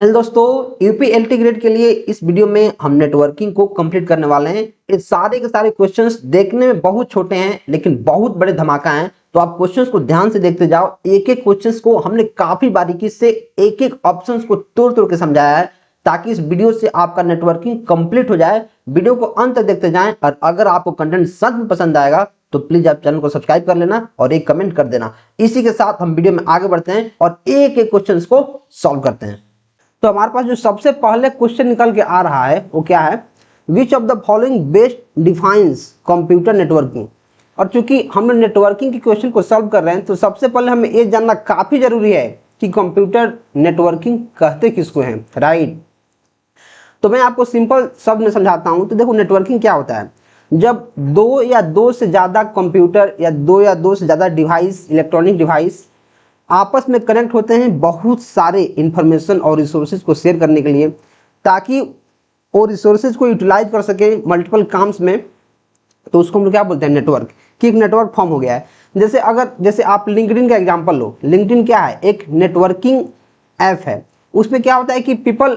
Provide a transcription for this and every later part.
Hello दोस्तों, यूपीएलटी grade के लिए इस वीडियो में हम नेटवर्किंग को कंप्लीट करने वाले हैं। ये सारे के सारे क्वेश्चंस देखने में बहुत छोटे हैं लेकिन बहुत बड़े धमाका हैं। तो आप क्वेश्चंस को ध्यान से देखते जाओ। एक एक क्वेश्चंस को हमने काफी बारीकी से एक एक ऑप्शंस को तोड़ तोड़ के समझाया है ताकि इस वीडियो से आपका नेटवर्किंग कंप्लीट हो जाए। वीडियो को अंत तक देखते जाएं और अगर आपको कंटेंट सच में पसंद आएगा तो प्लीज आप चैनल को सब्सक्राइब कर लेना और एक कमेंट कर देना। इसी के साथ हम वीडियो में आगे बढ़ते हैं और एक एक क्वेश्चंस को सॉल्व करते हैं। तो हमारे पास जो सबसे पहले क्वेश्चन निकल के आ रहा है वो क्या है, विच of the following best defines computer networking. और चूंकि हम नेटवर्किंग के क्वेश्चन को सॉल्व कर रहे हैं तो सबसे पहले हमें ये जानना काफी जरूरी है कि कंप्यूटर नेटवर्किंग कहते किसको हैं, राइट। तो मैं आपको सिंपल शब्द में समझाता हूं। तो देखो, नेटवर्किंग क्या होता है, जब दो या दो से ज्यादा कंप्यूटर या दो से ज्यादा डिवाइस, इलेक्ट्रॉनिक डिवाइस आपस में कनेक्ट होते हैं बहुत सारे इंफॉर्मेशन और रिसोर्सेज को शेयर करने के लिए, ताकि वो रिसोर्सेज को यूटिलाइज कर सके मल्टीपल काम्स में। तो उसको हम लोग क्या बोलते हैं, नेटवर्क। कि एक नेटवर्क फॉर्म हो गया है। जैसे आप लिंक्डइन का एग्जांपल लो। लिंक्डइन क्या है, एक नेटवर्किंग ऐप है। उसमें क्या होता है कि पीपल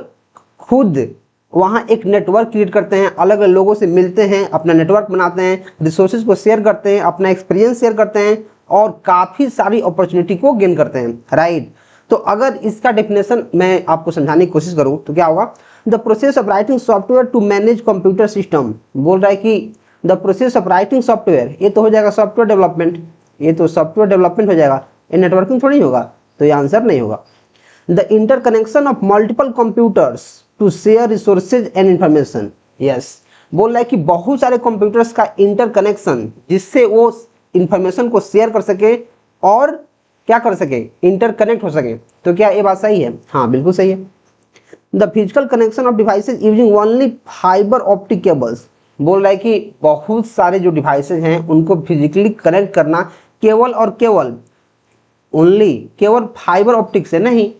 खुद वहाँ एक नेटवर्क क्रिएट करते हैं, अलग अलग लोगों से मिलते हैं, अपना नेटवर्क बनाते हैं, रिसोर्सेज को शेयर करते हैं, अपना एक्सपीरियंस शेयर करते हैं और काफी सारी अपॉर्चुनिटी को गेन करते हैं, राइट। तो अगर इसका डेफिनेशन मैं आपको समझाने की कोशिश करूं तो क्या होगा, the process of writing software to manage computer system. बोल रहा है कि the process of writing software, ये तो हो जाएगा सॉफ्टवेयर डेवलपमेंट, ये तो सॉफ्टवेयर डेवलपमेंट हो जाएगा, ये नेटवर्किंग थोड़ी होगा। तो ये आंसर नहीं होगा। The interconnection of multiple computers to share resources and information. Yes, बोल रहा है कि बहुत सारे कंप्यूटर्स का इंटरकनेक्शन जिससे वो इंफॉर्मेशन को शेयर कर सके और क्या कर सके, इंटरकनेक्ट हो सके। तो क्या ये बात सही है? हाँ, बिल्कुल सही है। The physical connection of devices using only fibre optic cables. बोल रहा है कि बहुत सारे जो डिवाइसेज हैं उनको फिजिकली कनेक्ट करना केवल और केवल ओनली केवल फाइबर ऑप्टिक से नहीं।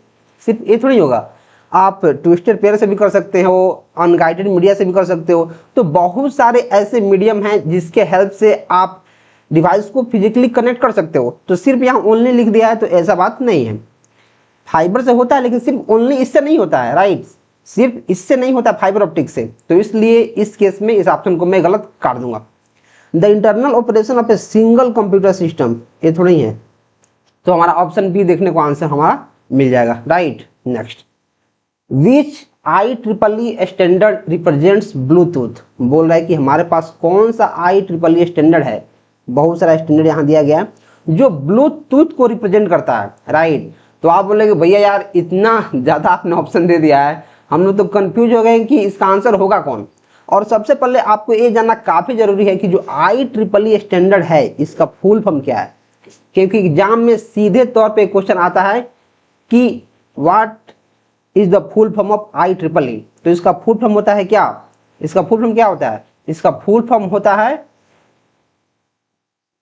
सिर्फ ये थोड़ी होगा, आप ट्विस्टेड पेयर से भी कर सकते हो, अनगाइडेड मीडिया से भी कर सकते हो। तो बहुत सारे ऐसे मीडियम हैं जिसके हेल्प से आप डिवाइस को फिजिकली कनेक्ट कर सकते हो। तो सिर्फ यहाँ ओनली लिख दिया है तो ऐसा बात नहीं है। फाइबर से होता है लेकिन सिर्फ ओनली इससे नहीं होता है, राइट। सिर्फ इससे नहीं होता, फाइबर ऑप्टिक से। तो इसलिए इस केस में इस ऑप्शन को मैं गलत काट दूंगा। The internal operation of a single computer system, ये थोड़ा ही है। तो हमारा ऑप्शन बी देखने को आंसर हमारा मिल जाएगा, राइट। नेक्स्ट, विच IEEE स्टैंडर्ड रिप्रेजेंट्स ब्लूटूथ। बोल रहा है कि हमारे पास कौन सा IEEE स्टैंडर्ड है, बहुत सारा स्टैंडर्ड यहाँ दिया गया है जो ब्लूटूथ को रिप्रेजेंट करता है, राइट। तो आप बोलेंगे भैया यार इतना ज्यादा आपने ऑप्शन दे दिया है, हम लोग तो कंफ्यूज हो गए कि इसका आंसर होगा कौन। और सबसे पहले आपको ये जानना काफी जरूरी है कि जो IEEE स्टैंडर्ड है इसका फुल फॉर्म क्या है, क्योंकि एग्जाम में सीधे तौर पे क्वेश्चन आता है कि what is the full form of IEEE। तो इसका फुल फॉर्म होता है क्या, इसका फुल फॉर्म क्या होता है, इसका फुल फॉर्म होता है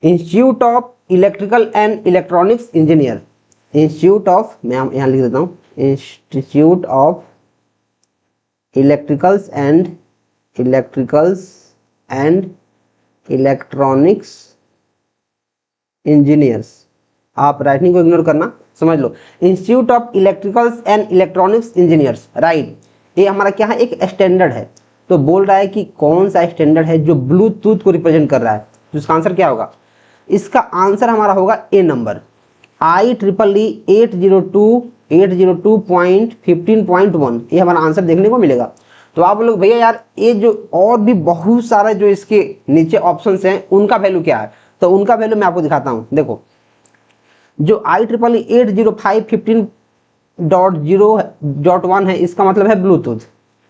institute of electrical and electronics engineer. Institute of, मैं यहाँ लिख देता हूँ, institute of electricals and electronics engineers. आप राइटिंग को इग्नोर करना, समझ लो, institute of electricals and electronics engineers, right. ये हमारा क्या है, एक स्टैंडर्ड है। तो बोल रहा है कि कौन सा स्टैंडर्ड है जो ब्लूटूथ को रिप्रेजेंट कर रहा है। तो इसका आंसर क्या होगा, इसका आंसर हमारा होगा ए नंबर, IEEE 802.15.1। ये हमारा आंसर देखने को मिलेगा। तो आप लोग भैया यार ये जो और भी बहुत सारा जो इसके नीचे ऑप्शंस हैं उनका वैल्यू क्या है, तो उनका वैल्यू मैं आपको दिखाता हूं। देखो, जो IEEE 805.15.0.1 है इसका मतलब है ब्लूटूथ,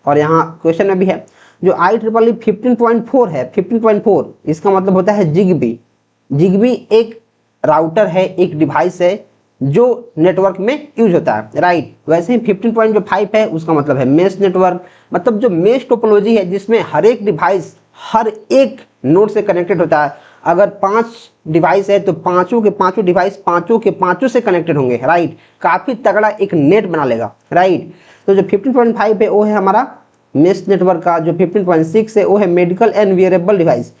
और यहाँ क्वेश्चन में भी है। जो IEEE 15.4 है, 15.4 इसका मतलब होता है जिगबी। जिगबी एक राउटर है, एक डिवाइस है जो नेटवर्क में यूज होता है, राइट। वैसे ही 15.5 है उसका मतलब है मेश नेटवर्क, मतलब जो मेश टोपोलॉजी है जिसमें हर एक डिवाइस हर एक नोड से कनेक्टेड होता है। अगर 5 डिवाइस है तो पांचों के पांचों डिवाइस पांचों के पांचों से कनेक्टेड होंगे, राइट। काफी तगड़ा एक नेट बना लेगा, राइट। तो जो 15.5 है वो है हमारा मेश नेटवर्क का। जो 15.6 है वो है medical and wearable device.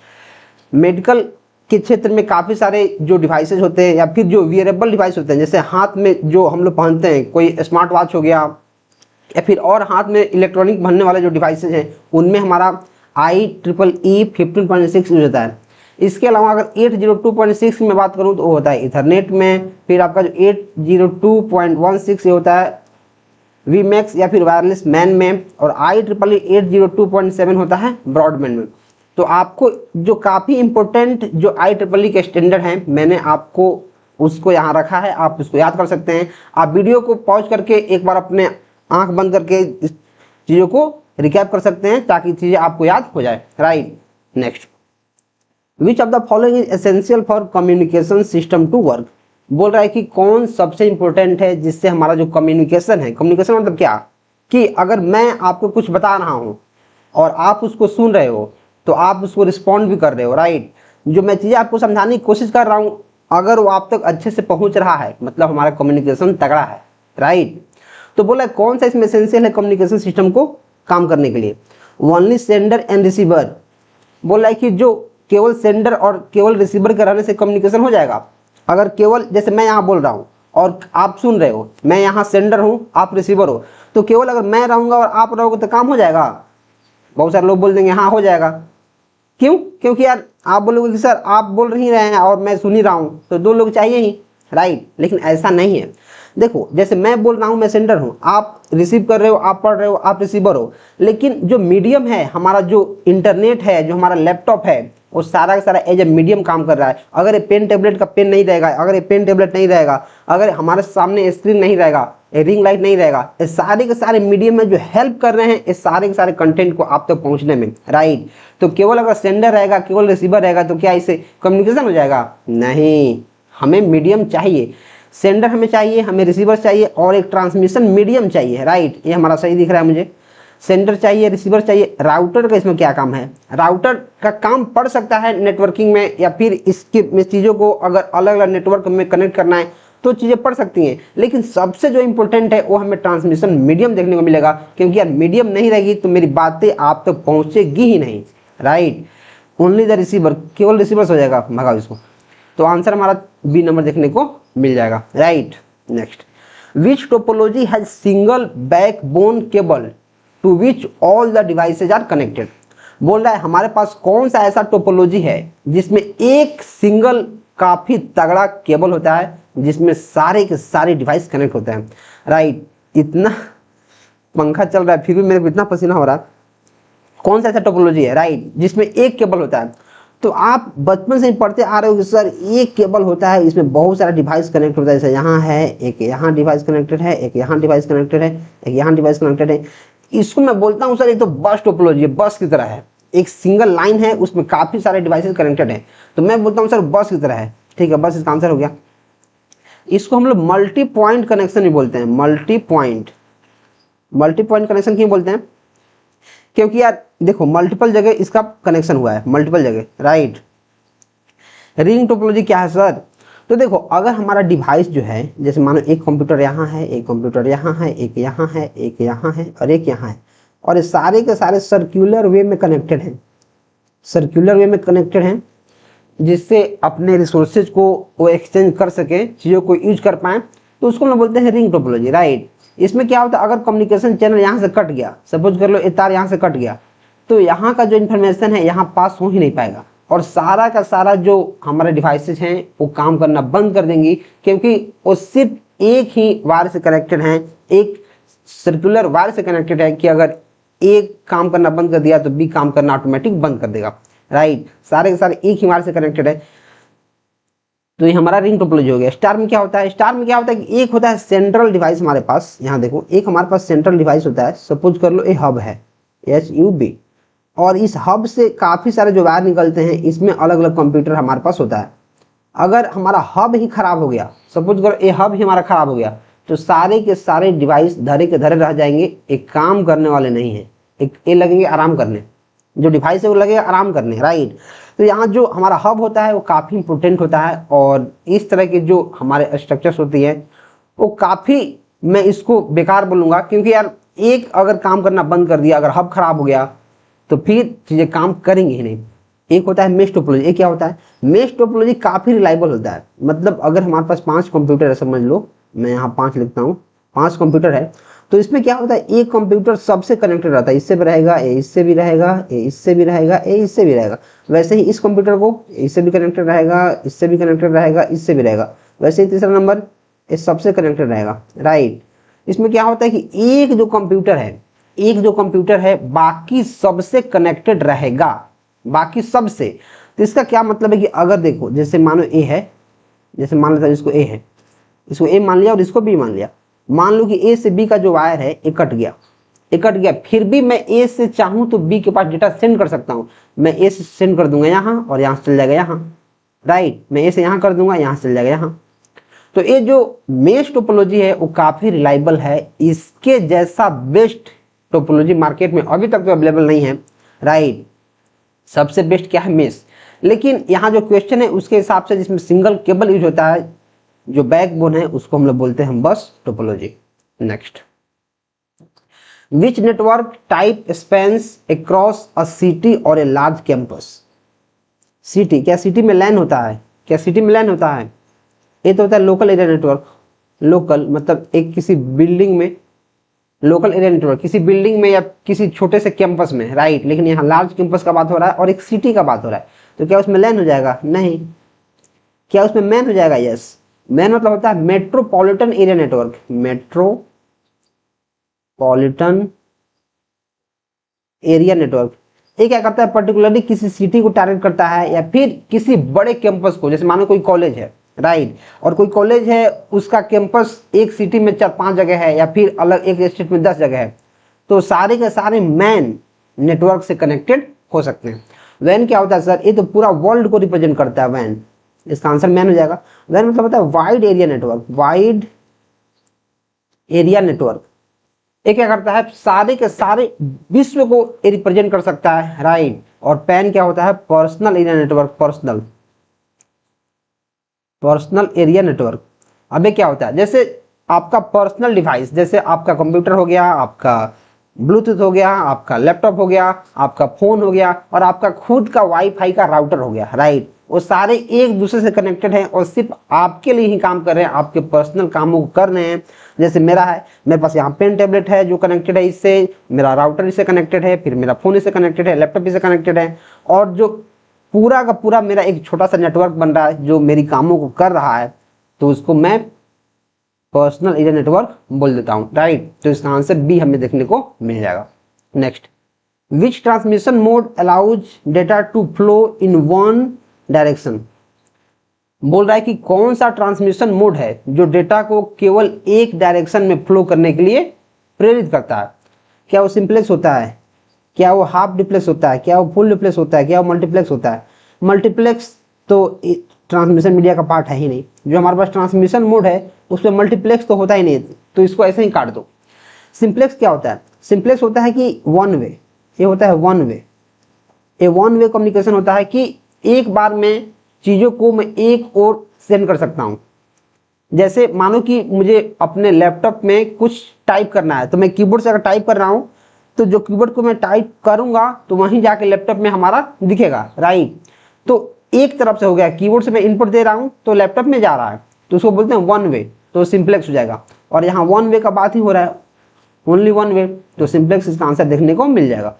Medical के क्षेत्र में काफी सारे जो डिवाइसेज होते हैं या फिर जो वियरेबल डिवाइस होते हैं, जैसे हाथ में जो हम लोग पहनते हैं, कोई स्मार्ट वॉच हो गया या फिर और हाथ में इलेक्ट्रॉनिक बनने वाले जो डिवाइसेज हैं उनमें हमारा IEEE 15.6 यूज होता है। इसके अलावा अगर 802.6 में बात करूं तो वो होता है इथरनेट में। फिर आपका जो 802.16 ये होता है वीमैक्स या फिर वायरलेस मैन में, और IEEE 802.7 होता है ब्रॉडबैंड में। तो आपको जो काफ़ी इंपॉर्टेंट जो IEEE के स्टैंडर्ड हैं मैंने आपको उसको यहाँ रखा है, आप उसको याद कर सकते हैं। आप वीडियो को पॉज करके एक बार अपने आंख बंद करके इस चीज़ों को रिकैप कर सकते हैं ताकि चीज़ें आपको याद हो जाए। Right, next, which of the following is essential for communication system to work. बोल रहा है कि कौन सबसे इंपॉर्टेंट है जिससे हमारा जो कम्युनिकेशन है, कम्युनिकेशन मतलब क्या, कि अगर मैं आपको कुछ बता रहा हूँ और आप उसको सुन रहे हो तो आप उसको रिस्पॉन्ड भी कर रहे हो। राइट, जो मैं चीज़ें आपको समझाने की कोशिश कर रहा हूँ अगर वो आप तक अच्छे से पहुँच रहा है मतलब हमारा कम्युनिकेशन तगड़ा है। राइट, तो बोला कौन सा इसमें एसेंशियल है कम्युनिकेशन सिस्टम को काम करने के लिए। Only sender and receiver. बोला है कि जो केवल सेंडर और केवल रिसीवर के रहने से कम्युनिकेशन हो जाएगा। अगर केवल जैसे मैं यहाँ बोल रहा हूँ और आप सुन रहे हो, मैं यहाँ सेंडर हूँ आप रिसीवर हो, तो केवल अगर मैं रहूँगा और आप रहोगे तो काम हो जाएगा। बहुत सारे लोग बोल देंगे हाँ हो जाएगा। क्यों? क्योंकि यार आप बोलोगे कि सर आप बोल ही रहे हैं और मैं सुन ही रहा हूँ तो दो लोग चाहिए ही। राइट, लेकिन ऐसा नहीं है। देखो जैसे मैं बोल रहा हूँ मैं सेंडर हूँ, आप रिसीव कर रहे हो, आप पढ़ रहे हो, आप रिसीवर हो, लेकिन जो मीडियम है हमारा, जो इंटरनेट है, जो हमारा लैपटॉप है, वो सारा का सारा एज ए मीडियम काम कर रहा है। अगर ये पेन टेबलेट का पेन नहीं रहेगा, अगर ये पेन टेबलेट नहीं रहेगा, अगर हमारे सामने स्क्रीन नहीं रहेगा, रिंग लाइट नहीं रहेगा, ये सारे के सारे मीडियम में जो हेल्प कर रहे हैं इस सारे के सारे कंटेंट को आप तक पहुंचने में। राइट, तो केवल अगर सेंडर रहेगा, केवल रिसीवर रहेगा तो क्या इससे कम्युनिकेशन हो जाएगा? नहीं, हमें मीडियम चाहिए। सेंडर हमें चाहिए, हमें रिसीवर चाहिए और एक ट्रांसमिशन मीडियम चाहिए। राइट, ये हमारा सही दिख रहा है मुझे। सेंडर चाहिए, रिसीवर चाहिए। राउटर का इसमें क्या काम है? राउटर का काम पड़ सकता है नेटवर्किंग में, या फिर इसकी चीज़ों को अगर अलग अलग नेटवर्क में कनेक्ट करना है तो चीज़ें पड़ सकती हैं, लेकिन सबसे जो इंपॉर्टेंट है वो हमें ट्रांसमिशन मीडियम देखने को मिलेगा, क्योंकि यार मीडियम नहीं रहेगी तो मेरी बातें आप तक पहुँचेगी ही नहीं। राइट, ओनली द रिसीवर, केवल रिसीवर्स हो जाएगा, भगाओ इसको। तो आंसर हमारा बी नंबर देखने को मिल जाएगा। Right, next, which topology has single backbone cable to which all the devices are connected. बोल रहा है हमारे पास कौन सा ऐसा टोपोलॉजी है जिसमें एक सिंगल काफी तगड़ा केबल होता है जिसमें सारे के सारे डिवाइस कनेक्ट होते हैं। राइट, इतना पंखा चल रहा है फिर भी मेरे को इतना पसीना हो रहा है। कौन सा ऐसा टोपोलॉजी है राइट जिसमें एक केबल होता है? तो आप बचपन से ही पढ़ते आ रहे हो कि सर एक केबल होता है, इसमें बहुत सारा डिवाइस कनेक्ट होता है। जैसे यहाँ है, एक यहाँ डिवाइस कनेक्टेड है, एक यहाँ डिवाइस कनेक्टेड है, एक यहाँ डिवाइस कनेक्टेड है। इसको मैं बोलता हूँ सर एक तो बस टोपोलॉजी है, बस की तरह है। एक सिंगल लाइन है, उसमें काफी सारे डिवाइसेस कनेक्टेड है, तो मैं बोलता हूँ सर बस की तरह है। ठीक है, बस इसका आंसर हो गया। इसको हम लोग मल्टी पॉइंट कनेक्शन भी बोलते हैं। मल्टी पॉइंट कनेक्शन क्यों बोलते हैं? क्योंकि यार देखो मल्टीपल जगह इसका कनेक्शन हुआ है, मल्टीपल जगह। राइट, रिंग टोपोलॉजी क्या है सर? तो देखो अगर हमारा डिवाइस जो है, जैसे मानो एक कंप्यूटर यहाँ है, एक कंप्यूटर यहाँ है, एक यहाँ है, एक यहाँ है और एक यहाँ है, और ये सारे के सारे सर्कुलर वे में कनेक्टेड हैं, सर्कुलर वे में कनेक्टेड हैं, जिससे अपने रिसोर्सेज को वो एक्सचेंज कर सके, चीज़ों को यूज कर पाए, तो उसको हम बोलते हैं रिंग टोपोलॉजी। राइट, इसमें क्या होता है अगर कम्युनिकेशन चैनल यहाँ से कट गया, सपोज कर लो ये तार यहाँ से कट गया, तो यहाँ का जो इन्फॉर्मेशन है यहाँ पास हो ही नहीं पाएगा, और सारा का सारा जो हमारे डिवाइसेज हैं वो काम करना बंद कर देंगी, क्योंकि वो सिर्फ एक ही वायर से कनेक्टेड हैं, एक सर्कुलर वायर से कनेक्टेड है कि अगर एक काम करना बंद कर दिया तो बी काम करना ऑटोमेटिक बंद कर देगा। राइट, सारे के सारे एक ही वायर से कनेक्टेड है, तो ये हमारा रिंग टोपोलॉजी हो गया। स्टार में क्या होता है? स्टार में क्या होता है कि एक होता है सेंट्रल डिवाइस हमारे पास, यहाँ देखो एक हमारे पास सेंट्रल डिवाइस होता है, सपोज कर लो ये हब है, HUB, और इस हब से काफ़ी सारे जो वायर निकलते हैं, इसमें अलग अलग कंप्यूटर हमारे पास होता है। अगर हमारा हब ही खराब हो गया, सपोज करो ये हब ही हमारा खराब हो गया, तो सारे के सारे डिवाइस धरे के धरे रह जाएंगे, एक काम करने वाले नहीं है, एक ये लगेंगे आराम करने, जो डिवाइस है वो लगेगा आराम करने। राइट, तो यहाँ जो हमारा हब होता है वो काफ़ी इंपॉर्टेंट होता है, और इस तरह के जो हमारे स्ट्रक्चर्स होती है वो काफ़ी, मैं इसको बेकार बोलूँगा, क्योंकि यार एक अगर काम करना बंद कर दिया, अगर हब खराब हो गया तो फिर चीज़ें काम करेंगी ही नहीं। एक होता है मेश टोपोलॉजी। एक क्या होता है? मेश टोपोलॉजी काफ़ी रिलायबल होता है। मतलब अगर हमारे पास 5 कंप्यूटर है, समझ लो मैं यहाँ 5 लिखता हूँ, 5 कंप्यूटर है, तो इसमें क्या होता है, एक कंप्यूटर सबसे कनेक्टेड रहता है, इससे भी रहेगा, ए इससे भी रहेगा, ए इससे भी रहेगा, ए इससे भी रहेगा। वैसे ही इस कंप्यूटर को इससे भी कनेक्टेड रहेगा, इससे भी कनेक्टेड रहेगा, इससे भी रहेगा। वैसे ही तीसरा नंबर इस सबसे कनेक्टेड रहेगा, राइट। इसमें क्या होता है कि एक जो कंप्यूटर है बाकी सबसे कनेक्टेड रहेगा, बाकी सबसे। तो इसका क्या मतलब है कि अगर देखो, जैसे मानो ए है, जैसे मान लेता हूं इसको ए है, इसको ए मान लिया और इसको बी मान लिया। मान लो कि ए से बी का जो वायर है ये कट गया, फिर भी मैं ए से चाहूं तो बी के पास डेटा सेंड कर सकता हूं। मैं ए से सेंड कर दूंगा यहाँ और यहाँ से चल जाएगा यहाँ, राइट। मैं ए से यहाँ कर दूंगा, यहाँ से चल जाएगा यहाँ। तो ये जो मेश टोपोलॉजी है वो काफी रिलायबल है। इसके जैसा बेस्ट टोपोलॉजी मार्केट में अभी तक तो अवेलेबल नहीं है, राइट। सबसे बेस्ट क्या है, मेश। लेकिन यहाँ जो क्वेश्चन है उसके हिसाब से जिसमें सिंगल केबल यूज होता है, जो बैकबोन है उसको हम लोग बोलते हैं बस topology. Next, which network type spans across a city और ए लार्ज कैंपस। सिटी, क्या सिटी में लैन होता है, क्या सिटी में लैन होता है? ये तो होता है लोकल एरिया नेटवर्क। लोकल मतलब एक किसी बिल्डिंग में, लोकल एरिया नेटवर्क किसी बिल्डिंग में या किसी छोटे से कैंपस में, राइट। लेकिन यहाँ लार्ज कैंपस का बात हो रहा है और एक सिटी का बात हो रहा है, तो क्या उसमें लैन हो जाएगा? नहीं। क्या उसमें मैन हो जाएगा? यस। मैन मतलब होता है metropolitan area network, metropolitan area network. ये क्या करता है, पर्टिकुलरली किसी सिटी को टारगेट करता है या फिर किसी बड़े कैंपस को। जैसे मानो कोई कॉलेज है, राइट, और कोई कॉलेज है उसका कैंपस एक सिटी में 4-5 जगह है या फिर अलग एक स्टेट में 10 जगह है, तो सारे के सारे मैन नेटवर्क से कनेक्टेड हो सकते हैं। वैन क्या होता है सर? ये तो पूरा वर्ल्ड को रिप्रेजेंट करता है वैन, इसका आंसर मैन हो जाएगा। वैन मतलब होता है wide area network, wide area network. ये क्या करता है, सारे के सारे विश्व को रिप्रेजेंट कर सकता है, राइट। और पैन क्या होता है, personal area network, personal area network. अबे क्या होता है, जैसे आपका पर्सनल डिवाइस, जैसे आपका कंप्यूटर हो गया, आपका ब्लूटूथ हो गया, आपका लैपटॉप हो गया, आपका फोन हो गया और आपका खुद का वाईफाई का राउटर हो गया, राइट। वो सारे एक दूसरे से कनेक्टेड हैं और सिर्फ आपके लिए ही काम कर रहे हैं, आपके पर्सनल कामों को कर रहे हैं। जैसे मेरा है, मेरे पास यहाँ पेन टेबलेट है जो कनेक्टेड है इससे, मेरा राउटर इससे कनेक्टेड है, फिर मेरा फोन इससे कनेक्टेड है, लैपटॉप इससे कनेक्टेड है, और जो पूरा का पूरा मेरा एक छोटा सा नेटवर्क बन रहा है जो मेरी कामों को कर रहा है, तो उसको मैं पर्सनल एरिया नेटवर्क बोल देता हूँ, राइट। तो इसका आंसर बी हमें देखने को मिल जाएगा। Next, which transmission mode allows data to flow in one direction. बोल रहा है कि कौन सा ट्रांसमिशन मोड है जो डेटा को केवल एक डायरेक्शन में फ्लो करने के लिए प्रेरित करता है। क्या वो सिंपलेक्स होता है, क्या वो हाफ डिप्लेक्स होता है, क्या वो फुल डिप्लेक्स होता है, क्या वो मल्टीप्लेक्स होता है? मल्टीप्लेक्स तो ट्रांसमिशन मीडिया का पार्ट है ही नहीं। जो हमारे पास ट्रांसमिशन मोड है उसमें मल्टीप्लेक्स तो होता ही नहीं, तो इसको ऐसे ही काट दो। सिंप्लेक्स क्या होता है? सिंप्लेक्स होता है कि वन वे, ये होता है वन वे। ये वन वे कम्युनिकेशन होता है कि एक बार में चीजों को मैं एक और सेंड कर सकता हूं। जैसे मानो कि मुझे अपने लैपटॉप में कुछ टाइप करना है, तो मैं कीबोर्ड से अगर टाइप कर रहा हूं तो जो कीबोर्ड को मैं टाइप करूंगा तो वहीं जाके लैपटॉप में हमारा दिखेगा, राइट। तो एक तरफ से हो गया, कीबोर्ड से मैं इनपुट दे रहा हूं तो लैपटॉप में जा रहा है, तो उसको बोलते हैं वन वे, तो सिंप्लेक्स हो जाएगा। और यहाँ वन वे का बात ही हो रहा है, ओनली वन वे, तो सिंप्लेक्स इसका आंसर देखने को मिल जाएगा।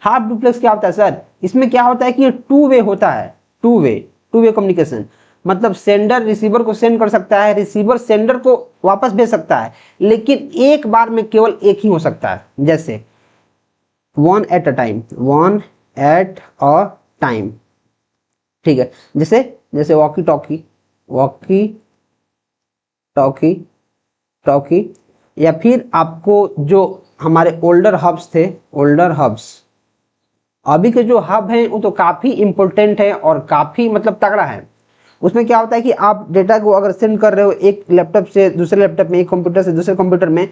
हाफ डुप्लेक्स क्या होता है सर? इसमें क्या होता है कि ये टू वे होता है, टू वे कम्युनिकेशन। मतलब सेंडर रिसीवर को सेंड कर सकता है, रिसीवर सेंडर को वापस भेज सकता है, लेकिन एक बार में केवल एक ही हो सकता है। जैसे वन एट अ टाइम, ठीक है। जैसे वॉकी टॉकी, या फिर आपको जो हमारे ओल्डर हब्स, अभी के जो हब हैं वो तो काफी इंपॉर्टेंट है और काफी मतलब तगड़ा है। उसमें क्या होता है कि आप डेटा को अगर सेंड कर रहे हो एक लैपटॉप से दूसरे लैपटॉप में, एक कंप्यूटर से दूसरे कंप्यूटर में,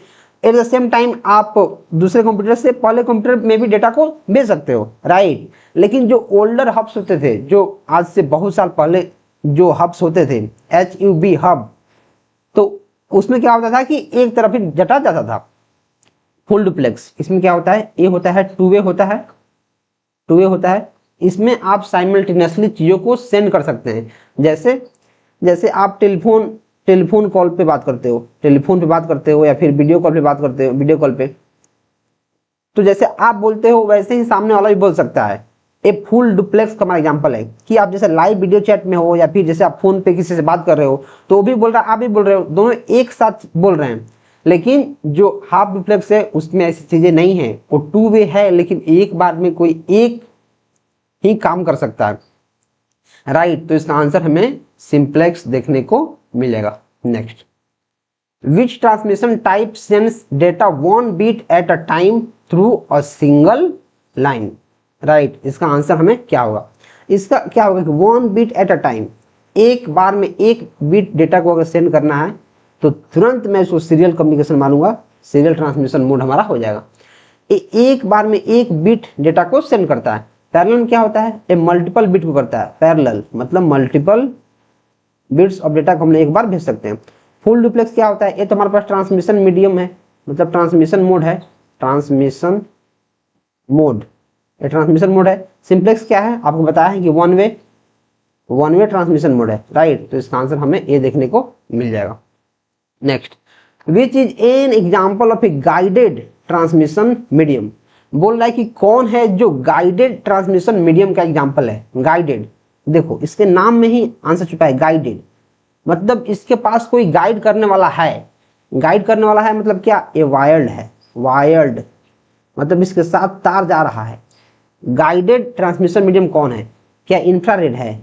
एट द सेम टाइम आप दूसरे कंप्यूटर से पहले कंप्यूटर में भी डेटा को भेज सकते हो, राइट। लेकिन जो ओल्डर हब्स होते थे, जो आज से बहुत साल पहले जो हब्स होते थे, HUB हब, तो उसमें क्या होता था कि एक तरफ ही डेटा जाता था। फुल डुप्लेक्स, इसमें क्या होता है, ये होता है टू वे होता है। इसमें आप साइमल्टेनियसली चीजों को सेंड कर सकते हैं। जैसे आप टेलीफोन टेलीफोन कॉल पे बात करते हो, टेलीफोन पे बात करते हो, या फिर वीडियो कॉल पे बात करते हो, वीडियो कॉल पे, तो जैसे आप बोलते हो वैसे ही सामने वाला भी बोल सकता है। ए फुल डुप्लेक्स का हमारा एग्जांपल है कि आप जैसे लाइव वीडियो चैट में हो, या फिर जैसे आप फोन पे किसी से बात कर रहे हो, तो वो भी बोल रहा है, आप भी बोल रहे हो, दोनों एक साथ बोल रहे हैं। लेकिन जो हाफ डुप्लेक्स है उसमें ऐसी चीजें नहीं है, वो टू वे है, लेकिन एक बार में कोई एक ही काम कर सकता है, राइट। तो इसका आंसर हमें सिंप्लेक्स देखने को मिलेगा। Next, which transmission type sends data 1 bit at a time through a single line, right. इसका आंसर हमें क्या होगा, इसका क्या होगा कि 1 बीट एट अ टाइम, एक बार में एक बीट डेटा को अगर सेंड करना है तो तुरंत मैं इसको सीरियल कम्युनिकेशन मानूंगा, सीरियल ट्रांसमिशन मोड हमारा हो जाएगा। एक बार में एक बिट डेटा को सेंड करता है। पैरेलल क्या होता है, ये मल्टीपल बिट को करता है। पैरेलल मतलब मल्टीपल बिट्स ऑफ डेटा को हम एक बार भेज सकते हैं। फुल डुप्लेक्स क्या होता है, ये तो हमारे पास ट्रांसमिशन मीडियम है, मतलब ट्रांसमिशन मोड है, ट्रांसमिशन मोड, ये ट्रांसमिशन मोड है। सिंप्लेक्स क्या है, आपको बताया है कि वन वे ट्रांसमिशन मोड है, राइट। तो इसका आंसर हमें ये देखने को मिल जाएगा। Next, which is an example of A guided transmission medium, बोल रहा है कि कौन है जो गाइडेड ट्रांसमिशन मीडियम का एग्जाम्पल है। गाइडेड, देखो इसके नाम में ही आंसर छुपा है, गाइडेड मतलब इसके पास कोई गाइड करने वाला है। गाइड करने वाला है मतलब क्या, ये वायर्ड है, वायर्ड मतलब इसके साथ तार जा रहा है। गाइडेड ट्रांसमिशन मीडियम कौन है, क्या इंफ्रारेड है,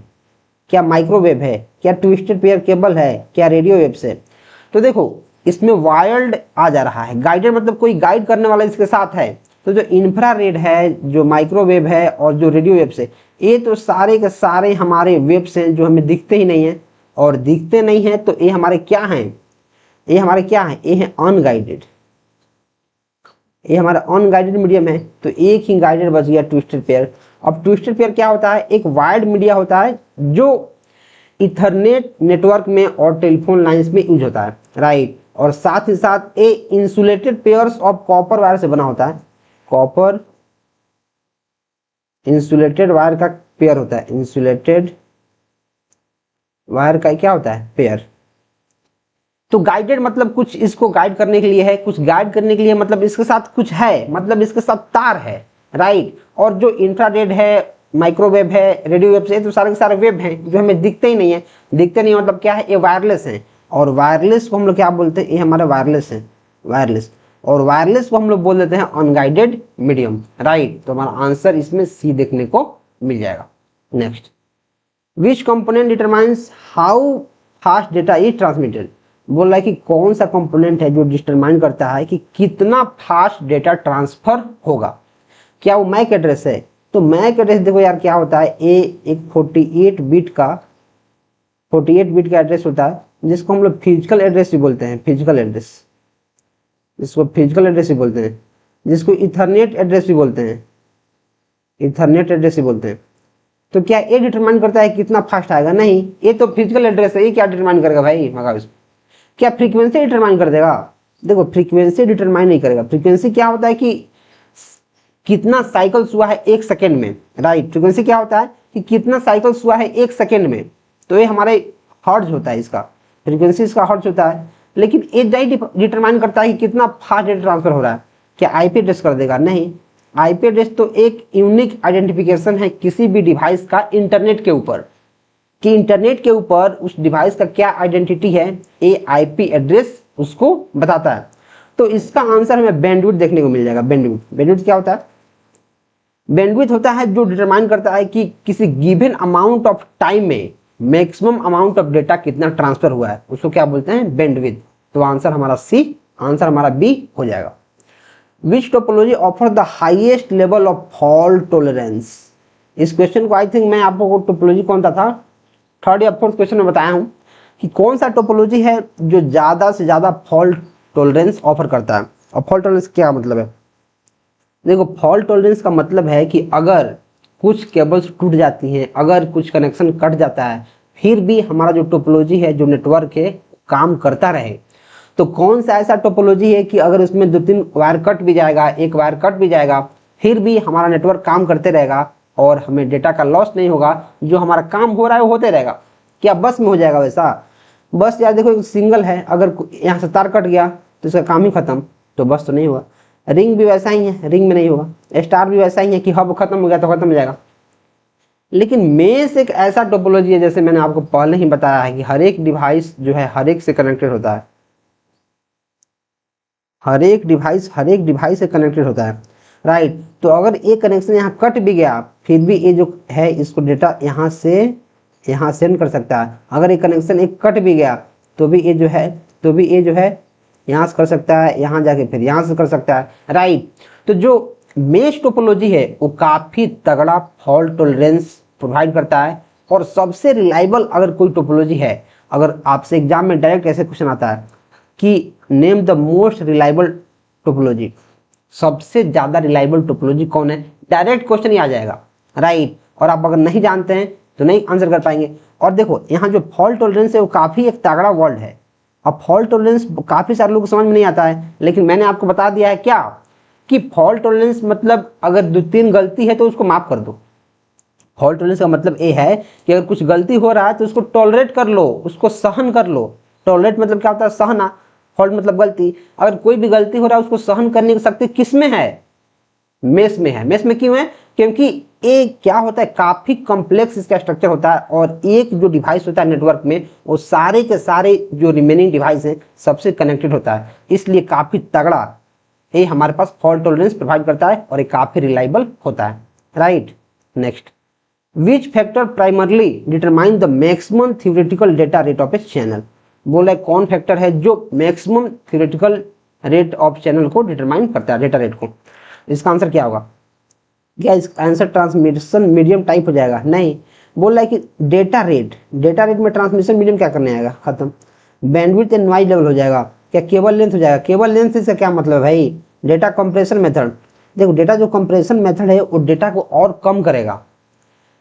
क्या माइक्रोवेव है, क्या ट्विस्टेड पेयर केबल है, क्या रेडियो वेव्स है। तो देखो इसमें वायर्ड आ जा रहा है, गाइडेड मतलब कोई गाइड करने वाला इसके साथ है। तो जो इंफ्रारेड है, जो माइक्रोवेव है और जो रेडियो वेव्स है, ये तो सारे के सारे हमारे वेव्स हैं जो हमें दिखते ही नहीं है, और दिखते नहीं है तो ये हमारे क्या हैं, ये हमारे क्या है, ये है अनगाइडेड, ये हमारा अनगाइडेड मीडियम है। तो एक ही गाइडेड बच गया, ट्विस्टेड पेयर। अब ट्विस्टेड पेयर क्या होता है, एक वायर्ड मीडिया होता है जो इथरनेट नेटवर्क में और टेलीफोन लाइंस में यूज होता है, राइट। और साथ ही साथ ये insulated pairs of copper wire से बना होता है, कॉपर इंसुलेटेड वायर का पेयर होता है, इंसुलेटेड वायर का क्या होता है, पेयर। तो गाइडेड मतलब कुछ इसको गाइड करने के लिए है, कुछ गाइड करने के लिए मतलब इसके साथ कुछ है, मतलब इसके साथ तार है, राइट। और जो इंफ्रारेड है, माइक्रोवेव है, रेडियो वेव से, तो सारे के सारे वेव हैं जो हमें दिखते ही नहीं है। दिखते नहीं मतलब क्या है, ये वायरलेस है। और वायरलेस को हम लोग क्या बोलते हैं, ये हमारे वायरलेस है, वायरलेस। और वायरलेस को हम लोग बोल देते हैं अनगाइडेड मीडियम, राइट। तो हमारा आंसर इसमें सी देखने को मिल जाएगा। Next, which component determines how fast data is transmitted, बोल रहा है कि कौन सा कंपोनेंट है जो डिटरमाइन करता है कि कितना फास्ट डेटा ट्रांसफर होगा। क्या वो मैक एड्रेस है, तो मैक एड्रेस देखो यार क्या होता है, एक 48 बिट का एड्रेस होता है, जिसको हम लोग फिजिकल एड्रेस भी बोलते हैं, फिजिकल एड्रेस, जिसको फिजिकल एड्रेस भी बोलते हैं, जिसको इथरनेट एड्रेस भी बोलते हैं, इथरनेट एड्रेस भी बोलते हैं। तो क्या ये डिटरमाइन करता है कितना फास्ट आएगा, नहीं, ये तो फिजिकल एड्रेस है, ये क्या डिटरमाइन करेगा भाई, मगर क्या फ्रीक्वेंसी डिटरमाइन कर देगा। देखो फ्रीक्वेंसी डिटरमाइन नहीं करेगा। फ्रीक्वेंसी क्या होता है कि कितना साइकिल्स हुआ है एक सेकेंड में, राइट। फ्रीक्वेंसी क्या होता है कि कितना साइकिल्स हुआ है एक सेकेंड में, तो ये हमारे हर्ट्ज होता है, इसका फ्रीक्वेंसी इसका हर्ट्ज होता है। लेकिन ये नहीं डिटरमाइन करता है कि कितना फास्ट डेटा ट्रांसफर हो रहा है। क्या आईपी एड्रेस कर देगा, नहीं। आईपी एड्रेस तो एक यूनिक आइडेंटिफिकेशन है किसी भी डिवाइस का इंटरनेट के ऊपर, कि इंटरनेट के ऊपर उस डिवाइस का क्या आइडेंटिटी है, ये आईपी एड्रेस उसको बताता है। तो इसका आंसर हमें बैंडविड्थ देखने को मिल जाएगा। बैंडविड्थ क्या होता है, बैंडविड्थ होता है जो डिटरमाइन करता है कि किसी गिवन अमाउंट ऑफ टाइम में मैक्सिमम अमाउंट ऑफ डेटा कितना ट्रांसफर हुआ है, उसको क्या बोलते हैं, बैंडविड्थ। तो आंसर हमारा सी, आंसर हमारा बी हो जाएगा। Which topology offer the highest level of fault tolerance, इस क्वेश्चन को आई थिंक मैं आपको टोपोलॉजी कौन सा था, थर्ड या फोर्थ क्वेश्चन में बताया हूं कि कौन सा टोपोलॉजी है जो ज्यादा से ज्यादा फॉल्ट टॉलरेंस ऑफर करता है। और फॉल्ट टॉलरेंस क्या मतलब है, देखो फॉल्ट टॉलरेंस का मतलब है कि अगर कुछ केबल्स टूट जाती हैं, अगर कुछ कनेक्शन कट जाता है, फिर भी हमारा जो टोपोलॉजी है, जो नेटवर्क है, काम करता रहे। तो कौन सा ऐसा टोपोलॉजी है कि अगर उसमें 2-3 वायर कट भी जाएगा, एक वायर कट भी जाएगा, फिर भी हमारा नेटवर्क काम करते रहेगा और हमें डेटा का लॉस नहीं होगा, जो हमारा काम हो रहा है वो होते रहेगा। क्या बस में हो जाएगा वैसा, बस यार देखो, एक सिंगल है, अगर यहाँ से तार कट गया तो इसका काम ही खत्म, तो बस तो नहीं हुआ। रिंग भी वैसा ही है, रिंग में नहीं होगा। स्टार भी वैसा ही है कि हब खत्म हो गया तो खत्म हो जाएगा। लेकिन मेश एक ऐसा टोपोलॉजी है, जैसे मैंने आपको पहले ही बताया है कि हर एक डिवाइस जो है हर एक से कनेक्टेड होता है, हर एक डिवाइस से कनेक्टेड होता है, राइट। तो अगर एक कनेक्शन यहाँ कट भी गया, फिर भी ये जो है इसको डेटा यहाँ से यहाँ सेंड कर सकता है। अगर एक कनेक्शन एक कट भी गया तो भी ये जो है यहाँ से कर सकता है, यहाँ जाके फिर यहाँ से कर सकता है, राइट। तो जो मेश टोपोलॉजी है वो काफ़ी तगड़ा फॉल्ट टॉलरेंस प्रोवाइड करता है, और सबसे रिलायबल अगर कोई टोपोलॉजी है, अगर आपसे एग्जाम में डायरेक्ट ऐसे क्वेश्चन आता है कि name the most reliable topology, सबसे ज़्यादा रिलायबल टोपोलॉजी कौन है, डायरेक्ट क्वेश्चन ही आ जाएगा, राइट। और आप अगर नहीं जानते हैं तो नहीं आंसर कर पाएंगे। और देखो यहाँ जो फॉल्ट टॉलरेंस है वो काफ़ी एक तगड़ा वर्ड है। अब फॉल्ट टॉलरेंस काफ़ी सारे लोगों को समझ में नहीं आता है, लेकिन मैंने आपको बता दिया है क्या कि फॉल्ट टॉलरेंस मतलब अगर 2-3 गलती है तो उसको माफ कर दो। फॉल्ट टॉलरेंस का मतलब ये है कि अगर कुछ गलती हो रहा है तो उसको टॉलरेट कर लो, उसको सहन कर लो। टॉलरेट मतलब क्या होता है, सहना। फॉल्ट मतलब गलती। अगर कोई भी गलती हो रहा है उसको सहन करने की शक्ति किस में है, मेश में है। मेश में क्यों है, क्योंकि ये क्या होता है, काफी कॉम्प्लेक्स इसका स्ट्रक्चर होता है, और एक जो डिवाइस होता है नेटवर्क में वो सारे के सारे जो रिमेनिंग डिवाइस हैं सबसे कनेक्टेड होता है, इसलिए काफी तगड़ा ये हमारे पास फॉल्ट टॉलरेंस प्रोवाइड करता है, और ये काफी रिलायबल होता है, right. Next, which factor primarily determine the maximum theoretical data rate of A channel. बोला है कौन फैक्टर है जो maximum theoretical rate of channel को डिटरमाइन करता है, डेटा रेट को। इसका आंसर क्या होगा, क्या इसका आंसर ट्रांसमिशन मीडियम टाइप हो जाएगा, नहीं। बोल रहा है कि डेटा रेट में ट्रांसमिशन मीडियम क्या करने आएगा, खत्म। बैंडविड्थ एंड नॉइज लेवल हो जाएगा, क्या केबल लेंथ हो जाएगा। केबल लेंथ से क्या मतलब है भाई, डेटा कंप्रेशन मेथड। देखो डेटा जो कंप्रेशन मेथड है वो डेटा को और कम करेगा।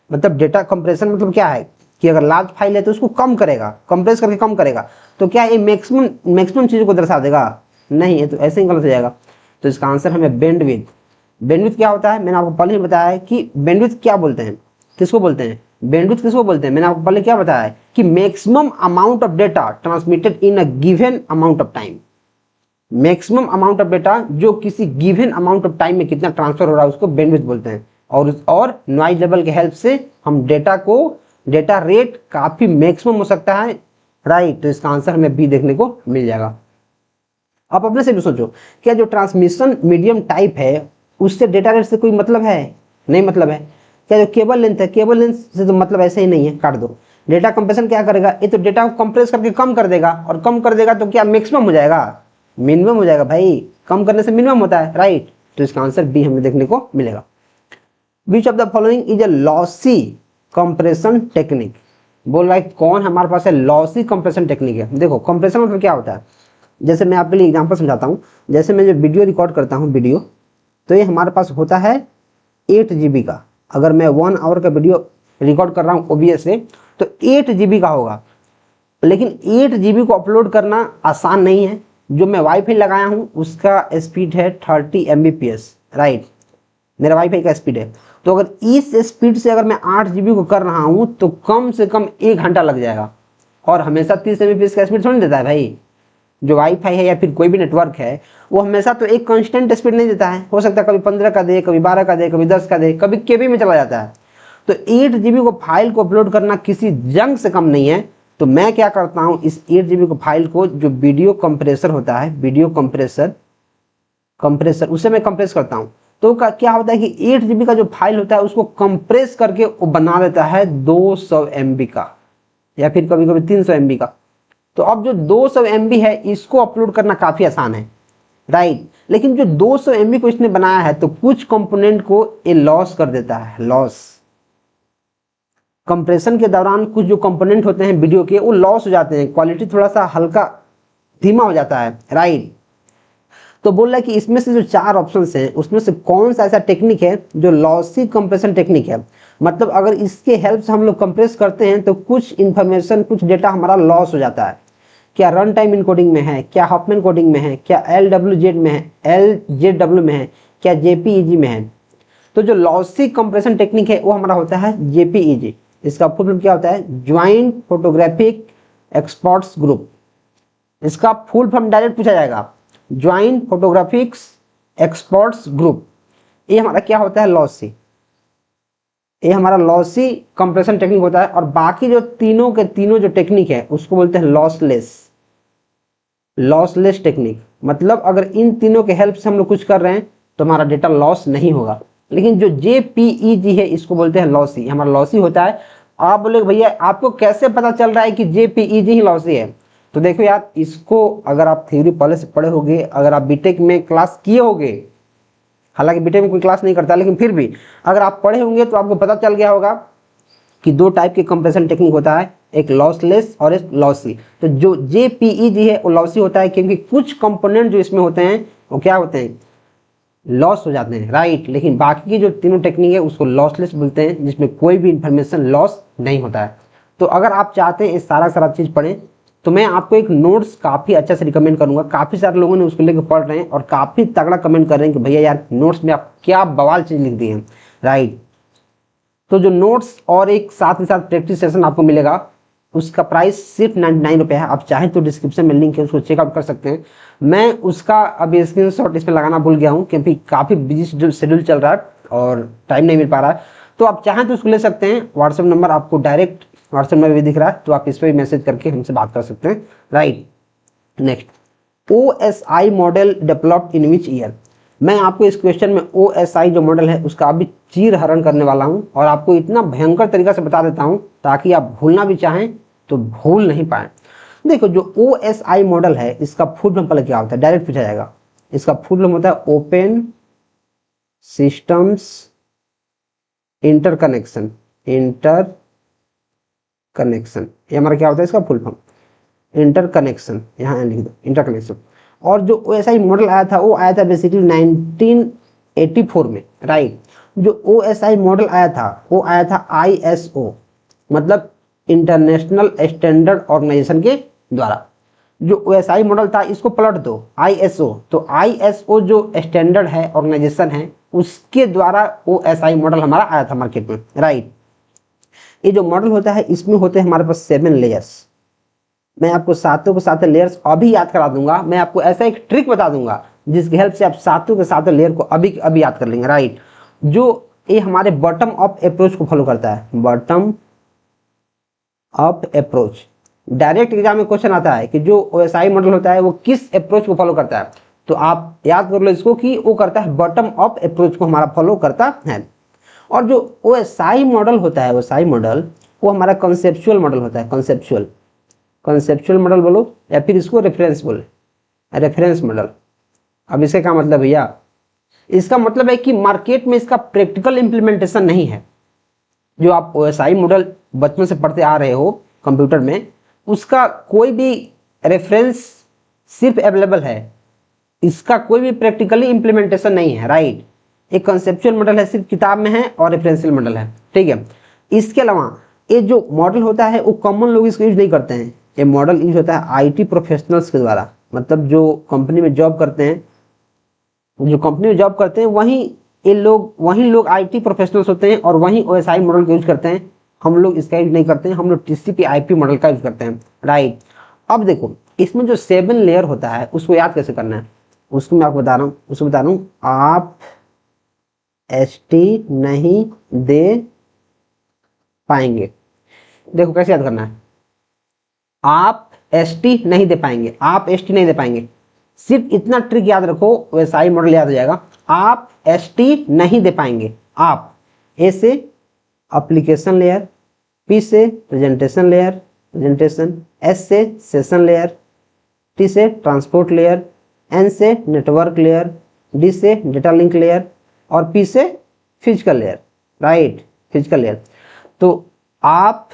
मतलब डेटा कंप्रेशन मतलब क्या है कि अगर लार्ज फाइल है तो उसको कम करेगा, कंप्रेस करके कम करेगा। तो क्या ये मैक्सिमम चीज़ों को दर्शा देगा, नहीं, ये तो ऐसे ही गलत हो जाएगा। तो इसका आंसर हमें बैंडविड्थ। बैंडविड्थ क्या होता है, मैंने आपको पहले ही बताया है कि बैंडविड्थ क्या बोलते हैं, किसको बोलते हैं, बैंडविड्थ किसको बोलते हैं। मैंने आपको पहले क्या बताया है कि maximum amount of data transmitted in a given amount of time. Maximum amount of data जो किसी गिवन अमाउंट ऑफ टाइम में कितना ट्रांसफर हो रहा है उसको बैंडविड्थ बोलते हैं। और नॉइज लेवल के हेल्प से हम डेटा रेट काफी मैक्सिमम हो सकता है, राइट। तो इसका आंसर हमें बी देखने को मिल जाएगा। आप अपने से भी सोचो, क्या जो ट्रांसमिशन मीडियम टाइप है उससे डेटा रेट से कोई मतलब है, नहीं मतलब है। क्या जो केबल लेंथ है, केबल लेंथ से तो मतलब ऐसे ही नहीं है, काट दो। डेटा कंप्रेशन क्या करेगा, ये तो डेटा को कंप्रेस करके कम कर देगा, और कम कर देगा तो क्या मैक्सिमम हो जाएगा, मिनिमम हो जाएगा भाई। कम करने से मिनिमम होता है, राइट। तो इसका आंसर बी हमें देखने को मिलेगा। विच of the following is a lossy compression technique. बोल रहा है कौन हमारे पास है लॉसी कंप्रेशन टेक्निक है। देखो कंप्रेशन मतलब क्या होता है, जैसे मैं आपके लिए एग्जांपल समझाता हूँ। जैसे मैं जो वीडियो रिकॉर्ड करता हूँ वीडियो, तो ये हमारे पास होता है 8 GB का। अगर मैं 1 आवर का वीडियो रिकॉर्ड कर रहा हूँ OBS से, तो 8 GB का होगा। लेकिन 8 GB को अपलोड करना आसान नहीं है। जो मैं वाईफाई लगाया हूँ उसका स्पीड है 30 Mbps, राइट। मेरा वाईफाई का स्पीड है। तो अगर इस स्पीड से अगर मैं 8 GB को कर रहा हूँ तो कम से कम 1 घंटा लग जाएगा। और हमेशा 30 Mbps का स्पीड थोड़ी देता है भाई। जो वाईफाई है या फिर कोई भी नेटवर्क है वो हमेशा तो एक कांस्टेंट स्पीड नहीं देता है। हो सकता है कभी 15 का दे, कभी 12 का दे, कभी 10 का दे, कभी केबी में चला जाता है। तो 8 GB को फाइल को अपलोड करना किसी जंग से कम नहीं है। तो मैं क्या करता हूँ, इस 8 GB को फाइल को, जो वीडियो कंप्रेसर होता है, वीडियो कंप्रेसर उसे मैं कंप्रेस करता हूँ। तो क्या होता है कि 8 GB का जो फाइल होता है उसको कंप्रेस करके वो बना देता है 200 MB का, या फिर कभी कभी 300 MB का। तो अब जो 200 MB है इसको अपलोड करना काफी आसान है, राइट। लेकिन जो 200 MB को इसने बनाया है तो कुछ कंपोनेंट को ये लॉस कर देता है, लॉस। कंप्रेशन के दौरान कुछ जो कंपोनेंट होते हैं वीडियो के वो लॉस हो जाते हैं, क्वालिटी थोड़ा सा हल्का धीमा हो जाता है, राइट। तो बोल रहा है कि इसमें से जो 4 ऑप्शंस हैं उसमें से कौन सा ऐसा टेक्निक है जो लॉसी कंप्रेशन टेक्निक है। मतलब अगर इसके हेल्प से हम लोग कंप्रेस करते हैं तो कुछ इंफॉर्मेशन, कुछ डेटा हमारा लॉस हो जाता है। क्या रन टाइम इनकोडिंग में है, क्या हॉफमैन कोडिंग में है, क्या LWZ में है, LZW में है, क्या JPEG में है। तो जो लॉसी कंप्रेशन टेक्निक है वो हमारा होता है JPEG। इसका फुल फॉर्म क्या होता है, ज्वाइंट फोटोग्राफिक एक्सपर्ट्स ग्रुप, इसका फुल फॉर्म डायरेक्ट पूछा जाएगा, ज्वाइंट फोटोग्राफिक्स एक्सपर्ट्स ग्रुप। ये हमारा क्या होता है, लॉसी, ये हमारा लॉसी कंप्रेशन टेक्निक होता है। और बाकी जो तीनों के तीनों जो टेक्निक है उसको बोलते हैं लॉसलेस टेक्निक। मतलब अगर इन तीनों के हेल्प से हम लोग कुछ कर रहे हैं तो हमारा डेटा लॉस नहीं होगा। लेकिन जो JPEG है इसको बोलते हैं लॉसी, हमारा लॉसी होता है। आप बोले भैया आपको कैसे पता चल रहा है कि JPEG ही लॉसी है? तो देखो यार, इसको अगर आप थ्योरी पहले से पढ़े होगे, अगर आप बीटेक में क्लास किए होगे, हालांकि बीटेक में कोई क्लास नहीं करता लेकिन फिर भी अगर आप पढ़े होंगे तो आपको पता चल गया होगा कि दो टाइप के कंप्रेशन टेक्निक होता है, एक लॉसलेस और एक लॉसी। तो जो JPEG है वो लॉसी होता है क्योंकि कुछ कंपोनेंट जो इसमें होते हैं वो क्या होते हैं, लॉस हो जाते हैं, राइट। लेकिन बाकी की जो तीनों टेक्निक है उसको लॉसलेस बोलते हैं, जिसमें कोई भी इंफॉर्मेशन लॉस नहीं होता है। तो अगर आप चाहते हैं ये सारा चीज़ पढ़ें तो मैं आपको एक नोट्स काफ़ी अच्छा से रिकमेंड करूंगा। काफ़ी सारे लोगों ने उसको लेकर पढ़ रहे हैं और काफ़ी तगड़ा कमेंट कर रहे हैं कि भैया यार नोट्स में आप क्या बवाल चीज़ लिख दी हैं, राइट। तो जो नोट्स और एक साथ ही साथ प्रैक्टिस सेशन आपको मिलेगा उसका प्राइस सिर्फ 99 रुपये है। आप चाहें तो डिस्क्रिप्शन में लिंक है, उसको चेकआउट कर सकते हैं। मैं उसका अभी स्क्रीनशॉट इसमें लगाना भूल गया हूँ क्योंकि काफ़ी बिजी शेड्यूल चल रहा है और टाइम नहीं मिल पा रहा है। तो आप चाहें तो उसको ले सकते हैं। व्हाट्सएप नंबर आपको डायरेक्ट व्हाट्सएप में भी दिख रहा है, तो आप इस पर भी मैसेज करके हमसे बात कर सकते हैं, right. Next, OSI model developed in which year. मैं आपको इस क्वेश्चन में OSI जो मॉडल है उसका अभी चीर हरण करने वाला हूं और आपको इतना भयंकर तरीका से बता देता हूं ताकि आप भूलना भी चाहें तो भूल नहीं पाए। देखो जो OSI मॉडल है इसका फुल फॉर्म पहले क्या होता है, डायरेक्ट पूछा जाएगा। इसका फुल फॉर्म होता है ओपन सिस्टम्स इंटरकनेक्शन। ये हमारा क्या होता है, इसका फुल फॉर्म इंटरकनेक्शन, यहाँ लिख दो इंटरकनेक्शन। और जो OSI मॉडल आया था वो आया था बेसिकली 1984 में, राइट। जो OSI मॉडल आया था वो आया था ISO मतलब इंटरनेशनल स्टैंडर्ड ऑर्गेनाइजेशन के द्वारा। जो OSI मॉडल था इसको पलट दो ISO, तो ISO जो स्टैंडर्ड है ऑर्गेनाइजेशन है उसके द्वारा OSI मॉडल हमारा आया था मार्केट में, राइट। ये जो मॉडल होता है इसमें होते हैं हमारे पास 7 लेयर्स। मैं आपको सातों के सातों लेयर्स अभी याद करा दूंगा। मैं आपको ऐसा एक ट्रिक बता दूंगा जिसकी हेल्प से आप सातों के सातों लेयर को अभी याद कर लेंगे, राइट। जो ये हमारे बॉटम अप अप्रोच को फॉलो करता है, bottom up approach. Direct exam में क्वेश्चन आता है कि जो OSI मॉडल होता है वो किस अप्रोच को फॉलो करता है, तो आप याद कर लो इसको कि वो करता है बॉटम अप अप्रोच को हमारा फॉलो करता है। और जो OSI मॉडल होता है, OSI मॉडल वो हमारा कंसेप्चुअल मॉडल होता है। कंसेप्चुअल मॉडल बोलो या फिर इसको रेफरेंस बोले, रेफरेंस मॉडल। अब इसका क्या मतलब भैया, इसका मतलब है कि मार्केट में इसका प्रैक्टिकल इंप्लीमेंटेशन नहीं है। जो आप OSI मॉडल बचपन से पढ़ते आ रहे हो कंप्यूटर में, उसका कोई भी रेफरेंस सिर्फ अवेलेबल है, इसका कोई भी प्रैक्टिकली इंप्लीमेंटेशन नहीं है, राइट। एक कंसेप्चुअल मॉडल है सिर्फ किताब में है और रेफरेंशियल मॉडल है, ठीक है। इसके अलावा ये जो मॉडल होता है वो कॉमन लोग इसको यूज नहीं करते हैं। ये मॉडल यूज होता है IT प्रोफेशनल्स के द्वारा, मतलब जो कंपनी में जॉब करते हैं, वही लोग IT प्रोफेशनल्स होते हैं और वही OSI मॉडल का यूज करते हैं। हम लोग इसका यूज नहीं करते हैं, हम लोग TCP/IP मॉडल का यूज करते हैं, राइट। अब देखो इसमें जो 7 लेयर होता है उसको याद कैसे करना है, उसको मैं आपको बता रहा हूँ। आप ST नहीं दे पाएंगे। देखो कैसे याद करना है, आप ST नहीं दे पाएंगे, सिर्फ इतना ट्रिक याद रखो, OSI मॉडल याद हो जाएगा। आप ST नहीं दे पाएंगे। आप A से एप्लीकेशन लेयर, P से प्रेजेंटेशन लेयर, S से सेशन लेयर, T से ट्रांसपोर्ट लेयर, N से नेटवर्क लेयर, D से डेटा लिंक लेयर और P से physical layer, right, physical layer. तो आप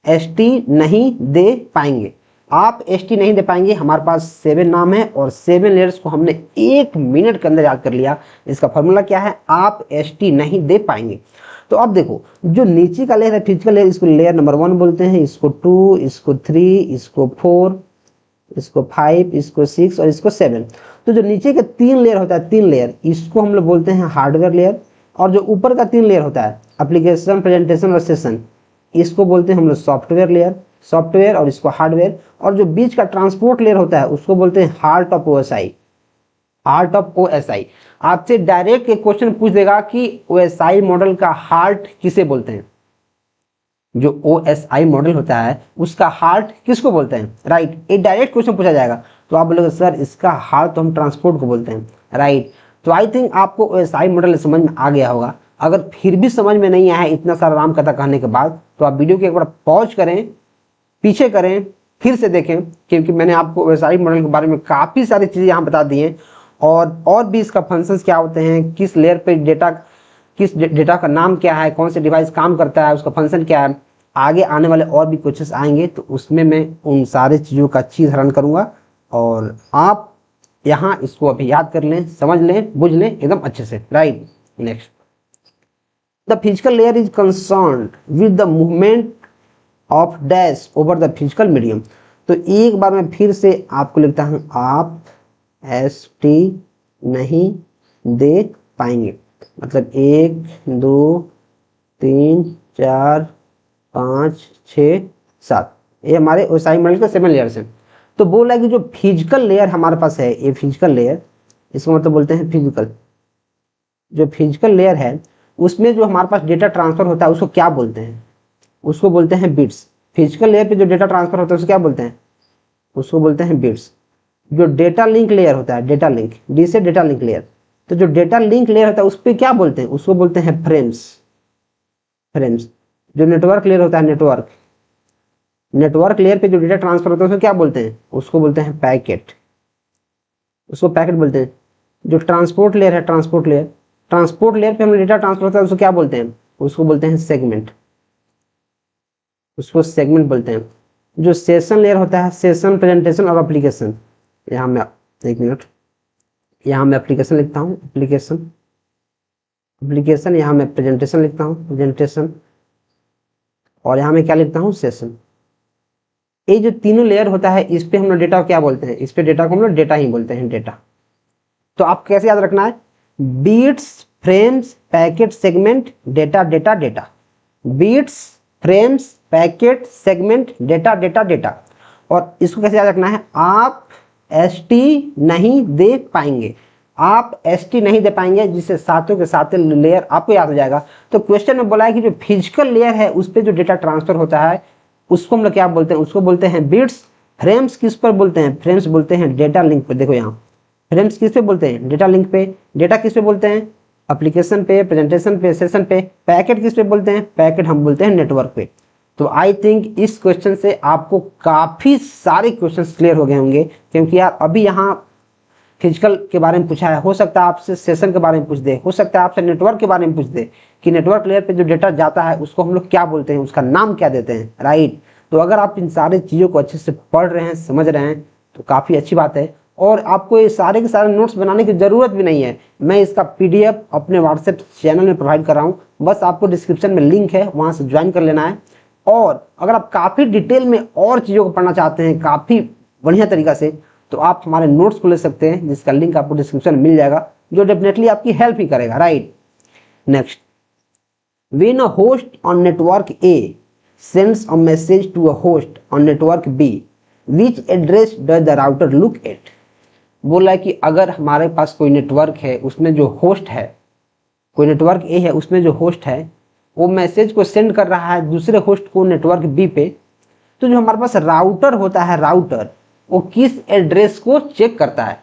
ST नहीं दे पाएंगे। आप ST नहीं दे पाएंगे, हमारे पास 7 नाम है और 7 लेयर्स को हमने 1 मिनट के अंदर याद कर लिया। इसका फॉर्मूला क्या है, आप ST नहीं दे पाएंगे। तो अब देखो जो नीचे का लेयर है फिजिकल लेयर, इसको लेयर नंबर 1 बोलते हैं, इसको 2, इसको 3, इसको 4, इसको 5, इसको 6 और इसको 7। तो जो नीचे का 3 लेयर होता है, 3 लेयर, इसको हम लोग बोलते हैं हार्डवेयर लेयर। और जो ऊपर का 3 लेयर होता है एप्लीकेशन, प्रेजेंटेशन और सेशन, इसको बोलते हैं हम लोग सॉफ्टवेयर लेयर। सॉफ्टवेयर और इसको हार्डवेयर, और जो बीच का ट्रांसपोर्ट लेयर होता है उसको बोलते हैं heart of OSI, heart of OSI. आपसे डायरेक्ट एक क्वेश्चन पूछ देगा कि ओएसआई मॉडल का हार्ट किसे बोलते हैं, जो ओएसआई मॉडल होता है उसका हार्ट किसको बोलते हैं, राइट। एक डायरेक्ट क्वेश्चन पूछा जाएगा तो आप बोलोगे सर इसका हार्ट तो हम ट्रांसपोर्ट को बोलते हैं, राइट। तो आई थिंक आपको ओएसआई मॉडल समझ में आ गया होगा। अगर फिर भी समझ में नहीं आया है इतना सारा राम कथा कहने के बाद, तो आप वीडियो को एक बार पॉज करें, पीछे करें, फिर से देखें, क्योंकि मैंने आपको ओएसआई मॉडल के बारे में काफ़ी सारी चीज़ें यहाँ बता दी हैं, और भी इसका फंक्शंस क्या होते हैं, किस लेयर पे डेटा, किस डेटा का नाम क्या है, कौन से डिवाइस काम करता है, उसका फंक्शन क्या है। आगे आने वाले और भी क्वेश्चंस आएंगे तो उसमें मैं उन सारे चीज़ों का अच्छी हरण करूँगा, और आप यहाँ इसको अभी याद कर लें, समझ लें, बुझ लें एकदम अच्छे से, right. Next, the physical layer is concerned with the movement of dash over the physical medium. तो एक बार मैं फिर से आपको लिखता हूँ, आप ST नहीं देख पाएंगे, मतलब 1 2 3 4 5 6 7, ये हमारे ओएसआई मॉडल के 7 लेयर्स हैं। तो बोला कि जो फिजिकल लेयर हमारे पास है, ये फिजिकल लेयर, इसको मतलब बोलते हैं फिजिकल, जो फिजिकल लेयर है उसमें जो हमारे पास डेटा ट्रांसफर होता है उसको क्या बोलते हैं, उसको बोलते हैं बिट्स। फिजिकल लेयर पे जो डेटा ट्रांसफर होता है उसको क्या बोलते हैं, उसको बोलते हैं बिट्स। जो डेटा लिंक लेयर होता है, डेटा लिंक, डी से डेटा लिंक लेयर, तो जो डेटा लिंक लेयर होता है उस पर क्या बोलते हैं, उसको बोलते हैं फ्रेम्स, फ्रेम्स। जो नेटवर्क लेयर होता है, नेटवर्क, नेटवर्क लेयर पे जो डेटा ट्रांसफर होता है उसको क्या बोलते हैं, उसको बोलते हैं पैकेट, उसको पैकेट बोलते हैं। जो ट्रांसपोर्ट लेयर है, ट्रांसपोर्ट लेयर, ट्रांसपोर्ट लेयर पे हम डेटा ट्रांसफर होता है उसको क्या बोलते हैं, उसको बोलते हैं सेगमेंट, उसको सेगमेंट बोलते हैं। जो सेशन लेयर होता है, सेशन, प्रेजेंटेशन और एप्लीकेशन, यहाँ मैं, एक मिनट, यहाँ मैं एप्लीकेशन लिखता हूँ, एप्लीकेशन, एप्लीकेशन, यहाँ मैं प्रेजेंटेशन लिखता हूँ, प्रेजेंटेशन, और यहाँ मैं क्या लिखता हूँ, सेशन। ये जो तीनों लेयर होता है इस पे हम लोग डेटा क्या बोलते हैं, इस पे डेटा को हम लोग डेटा ही बोलते हैं, डेटा। तो आप कैसे याद रखना है, bits, frames, packet, segment, data, data, data, bits, frames, packet, segment, data, data, data. और इसको कैसे याद रखना है, आप ST नहीं दे पाएंगे, आप ST नहीं दे पाएंगे, जिससे सातों के साथ लेयर आपको याद हो जाएगा। तो क्वेश्चन में बोला है कि जो फिजिकल लेयर है उस पर जो डेटा ट्रांसफर होता है उसको हम लोग क्या बोलते हैं, उसको बोलते हैं बिट्स। फ्रेम्स किस पर बोलते हैं, फ्रेम्स बोलते हैं डेटा लिंक पे। देखो यहाँ फ्रेम्स किस पे बोलते हैं, डेटा लिंक पे। डेटा किस पे बोलते हैं, एप्लीकेशन पे, प्रेजेंटेशन पे, सेशन पे। पैकेट किस पे बोलते हैं, पैकेट हम बोलते हैं नेटवर्क पे। तो आई थिंक इस क्वेश्चन से आपको काफी सारे क्वेश्चंस क्लियर हो गए होंगे, क्योंकि यार अभी यहाँ फिजिकल के बारे में पूछा है, हो सकता है आपसे सेशन के बारे में पूछ दे, हो सकता है आपसे नेटवर्क के बारे में पूछ दे कि नेटवर्क लेयर पे जो डेटा जाता है उसको हम लोग क्या बोलते हैं, उसका नाम क्या देते हैं, राइट। तो अगर आप इन सारी चीज़ों को अच्छे से पढ़ रहे हैं, समझ रहे हैं, तो काफ़ी अच्छी बात है। और आपको ये सारे के सारे नोट्स बनाने की ज़रूरत भी नहीं है, मैं इसका PDF अपने व्हाट्सएप चैनल में प्रोवाइड कर रहा हूँ, बस आपको डिस्क्रिप्शन में लिंक है, वहाँ से ज्वाइन कर लेना है। और अगर आप काफ़ी डिटेल में और चीज़ों को पढ़ना चाहते हैं काफ़ी बढ़िया तरीका से, तो आप हमारे नोट्स को ले सकते हैं, जिसका लिंक आपको डिस्क्रिप्शन में मिल जाएगा, जो डेफिनेटली आपकी हेल्प ही करेगा, right. Next, when a host on network A sends a message to a host on network B, which address does the router look at? बोला है कि अगर हमारे पास कोई नेटवर्क है, उसमें जो होस्ट है, कोई नेटवर्क A है, उसमें जो होस्ट है वो मैसेज को सेंड कर रहा है दूसरे होस्ट को नेटवर्क B पे, तो जो हमारे पास राउटर होता है, राउटर वो किस एड्रेस को चेक करता है,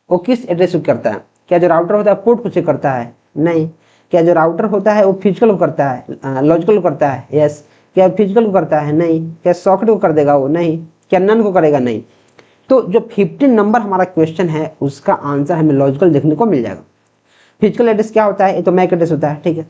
वो किस एड्रेस को करता है। क्या जो राउटर होता है पोर्ट को चेक करता है, नहीं। क्या जो राउटर होता है वो फिजिकल को करता है, लॉजिकल को करता है, यस। क्या फिजिकल को करता है, नहीं। क्या सॉकेट को कर देगा वो, नहीं। क्या नन को करेगा, नहीं। तो जो 15 नंबर हमारा क्वेश्चन है उसका आंसर हमें लॉजिकल देखने को मिल जाएगा। फिजिकल एड्रेस क्या होता है, ये तो मैक एड्रेस होता है, ठीक है।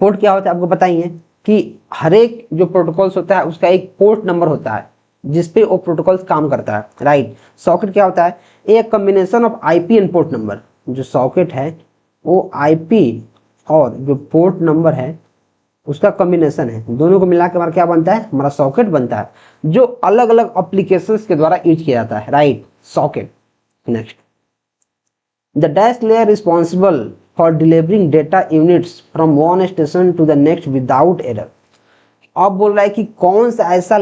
पोर्ट क्या होता है आपको पता ही है कि हर एक जो प्रोटोकॉल्स होता है उसका एक पोर्ट नंबर होता है जिसपे वो प्रोटोकॉल्स काम करता है, राइट। सॉकेट क्या होता है, एक combination of IP and port number. जो सॉकेट है वो IP और जो पोर्ट नंबर है उसका कॉम्बिनेशन है, दोनों को मिला के हमारा क्या बनता है, हमारा सॉकेट बनता है, जो अलग अलग एप्लीकेशंस के द्वारा यूज किया जाता है, right, socket. Next, the dash layer responsible for delivering data units from one station to the next without error. अब बोल रहा है कि कौन सा ऐसा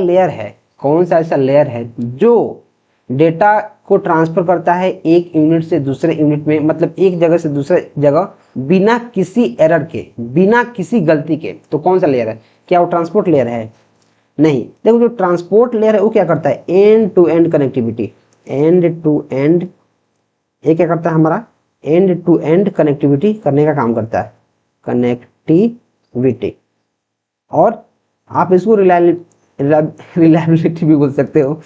लेयर है जो डेटा को ट्रांसफर करता है एक यूनिट से दूसरे यूनिट में, मतलब एक जगह से दूसरे जगह बिना किसी एरर के, बिना किसी गलती के। तो कौन सा लेयर है? क्या वो ट्रांसपोर्ट लेयर है? नहीं। देखो जो ट्रांसपोर्ट लेयर है वो क्या करता है? End to end connectivity, end to end, ये क्या करता है हमारा? एंड टू एंड कनेक्टिविटी करने का काम करता है, कनेक्टिविटी। और आप इसको रिलायबिलिटी भी बोल सकते हो,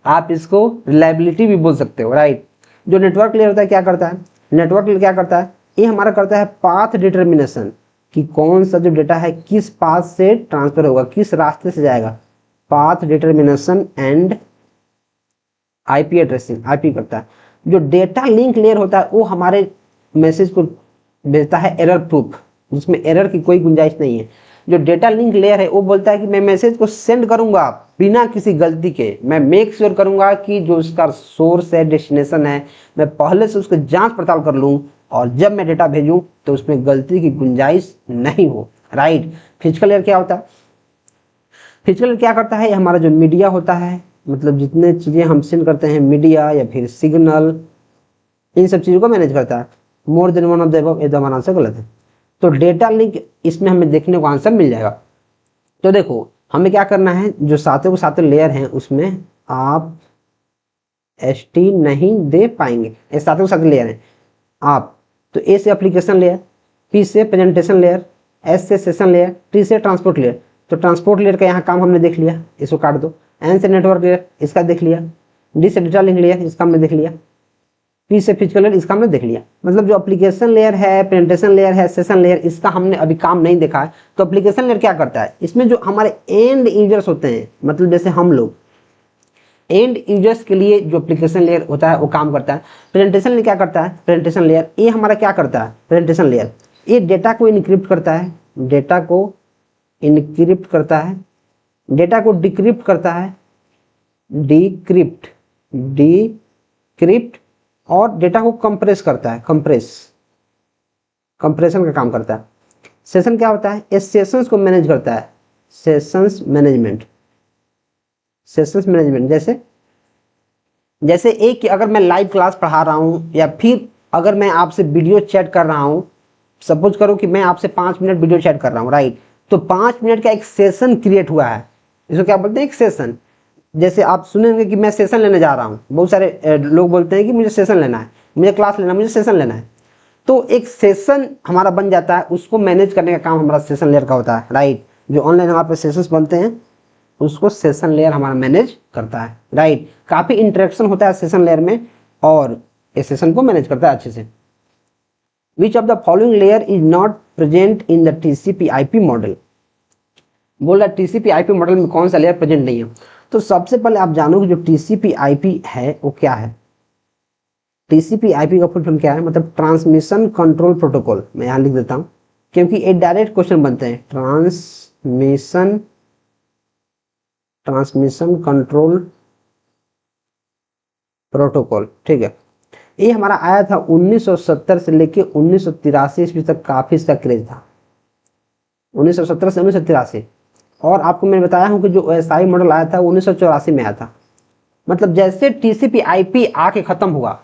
आप इसको रिलायबिलिटी भी बोल सकते हो, राइट। जो नेटवर्क लेयर होता है क्या करता है? नेटवर्क लेयर क्या करता है? ये हमारा करता है पाथ डिटर्मिनेशन, कि कौन सा जो डेटा है किस पाथ से ट्रांसफर होगा, किस रास्ते से जाएगा, path determination and IP addressing, IP करता है। जो डेटा लिंक लेयर होता है वो हमारे मैसेज को भेजता है एरर प्रूफ, जिसमें एरर की कोई गुंजाइश नहीं है। जो डेटा लिंक लेयर है वो बोलता है कि मैं मैसेज को सेंड करूंगा बिना किसी गलती के, मैं मेक श्योर करूंगा कि जो उसका सोर्स है, डेस्टिनेशन है, मैं पहले से उसकी जांच पड़ताल कर लूं, और जब मैं डेटा भेजूं तो उसमें गलती की गुंजाइश नहीं हो, राइट। फिजिकल लेयर क्या होता है? फिजिकल लेयर क्या करता है? हमारा जो मीडिया होता है, मतलब जितने चीजें हम सेंड करते हैं, मीडिया या फिर सिग्नल, इन सब चीजों को मैनेज करता है। More than one of the above, ये तो हमारा आंसर गलत है। तो डेटा लिंक इसमें हमें देखने को आंसर मिल जाएगा। तो देखो हमें क्या करना है, जो सातों के सातों लेयर हैं उसमें आप एसटी नहीं दे पाएंगे, ये सातों के सातों लेयर हैं आप। तो ए से एप्लीकेशन लेयर, पी से प्रेजेंटेशन लेयर, एस से सेशन लेयर, टी से ट्रांसपोर्ट लेयर। तो ट्रांसपोर्ट लेयर का यहाँ काम हमने देख लिया, इसको काट दो। एन से नेटवर्क लेयर, इसका देख लिया। डी से डेटा लिंक लेयर, इसका हमने देख लिया। पी से फिजिकल लेयर, इसका हमने देख लिया। मतलब जो एप्लीकेशन लेयर है, प्रेजेंटेशन लेयर है, सेशन लेयर, इसका हमने अभी काम नहीं देखा है। तो एप्लीकेशन लेयर क्या करता है? इसमें जो हमारे एंड यूजर्स होते हैं, मतलब जैसे हम लोग, एंड यूजर्स के लिए जो एप्लीकेशन लेयर होता है वो काम करता है। प्रेजेंटेशन लेयर क्या करता है? प्रेजेंटेशन लेयर ये हमारा क्या करता है? प्रेजेंटेशन लेयर ये डेटा को इनक्रिप्ट करता है, डेटा को इनक्रिप्ट करता है, डेटा को डिक्रिप्ट करता है, डिक्रिप्ट, डिक्रिप्ट, और डेटा को कंप्रेस करता है, कंप्रेशन का काम करता है। सेशन क्या होता है? इस सेशंस को मैनेज करता है, सेशंस मैनेजमेंट, सेशंस मैनेजमेंट। जैसे एक अगर मैं लाइव क्लास पढ़ा रहा हूं, या फिर अगर मैं आपसे वीडियो चैट कर रहा हूं, सपोज करो कि मैं आपसे 5 मिनट वीडियो चैट कर रहा हूं, राइट। तो 5 मिनट का एक सेशन क्रिएट हुआ है, इसको क्या बोलते हैं? एक सेशन। जैसे आप सुनेंगे कि मैं सेशन लेने जा रहा हूँ, बहुत सारे लोग बोलते हैं कि मुझे सेशन लेना है, मुझे क्लास लेना है, मुझे सेशन लेना है। तो एक सेशन हमारा बन जाता है, उसको मैनेज करने का काम हमारा सेशन लेयर का होता है, राइट। जो ऑनलाइन हमारे पे सेशंस बनते हैं उसको सेशन लेयर हमारा मैनेज करता है, राइट। काफी इंटरेक्शन होता है सेशन लेयर में, और इस सेशन को मैनेज करता है अच्छे से। विच of the following layer is not present in the TCP/IP model? बोल रहा TCP/IP मॉडल में कौन सा लेयर प्रेजेंट नहीं है। तो सबसे पहले आप जानो कि जो TCP/IP है वो क्या है। TCP/IP का फुल फॉर्म क्या है? मतलब ट्रांसमिशन कंट्रोल प्रोटोकॉल। मैं यहाँ लिख देता हूँ क्योंकि एक डायरेक्ट क्वेश्चन बनते हैं। ट्रांसमिशन कंट्रोल प्रोटोकॉल, ठीक है। ये हमारा आया था 1970 से लेके 1983 ईस्वी तक, काफी इसका क्रेज था, 1970 से 1983। और आपको मैंने बताया हूं कि जो OSI मॉडल आया था 1984 में आया था। मतलब जैसे TCP/IP आके खत्म हुआ,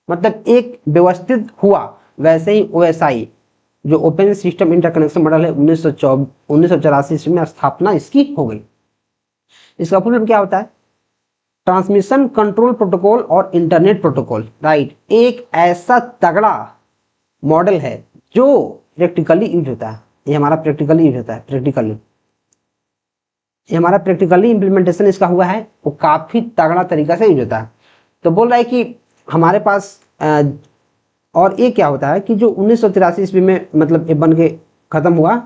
मतलब एक व्यवस्थित हुआ, वैसे ही OSI जो ओपन सिस्टम इंटरकनेक्शन मॉडल है 1984 ईस्वी में स्थापना इसकी हो गई। इसका फुल फॉर्म क्या होता है? ट्रांसमिशन कंट्रोल प्रोटोकॉल और इंटरनेट प्रोटोकॉल, राइट। एक ऐसा तगड़ा मॉडल है जो प्रैक्टिकली यूज होता है। ये हमारा प्रैक्टिकली यूज होता है, ये हमारा प्रैक्टिकली इंप्लीमेंटेशन इसका हुआ है, वो काफी तगड़ा तरीका से यूज होता है। तो बोल रहा है कि हमारे पास और ये क्या होता है कि जो 1983 ईस्वी में मतलब ये बन के खत्म हुआ,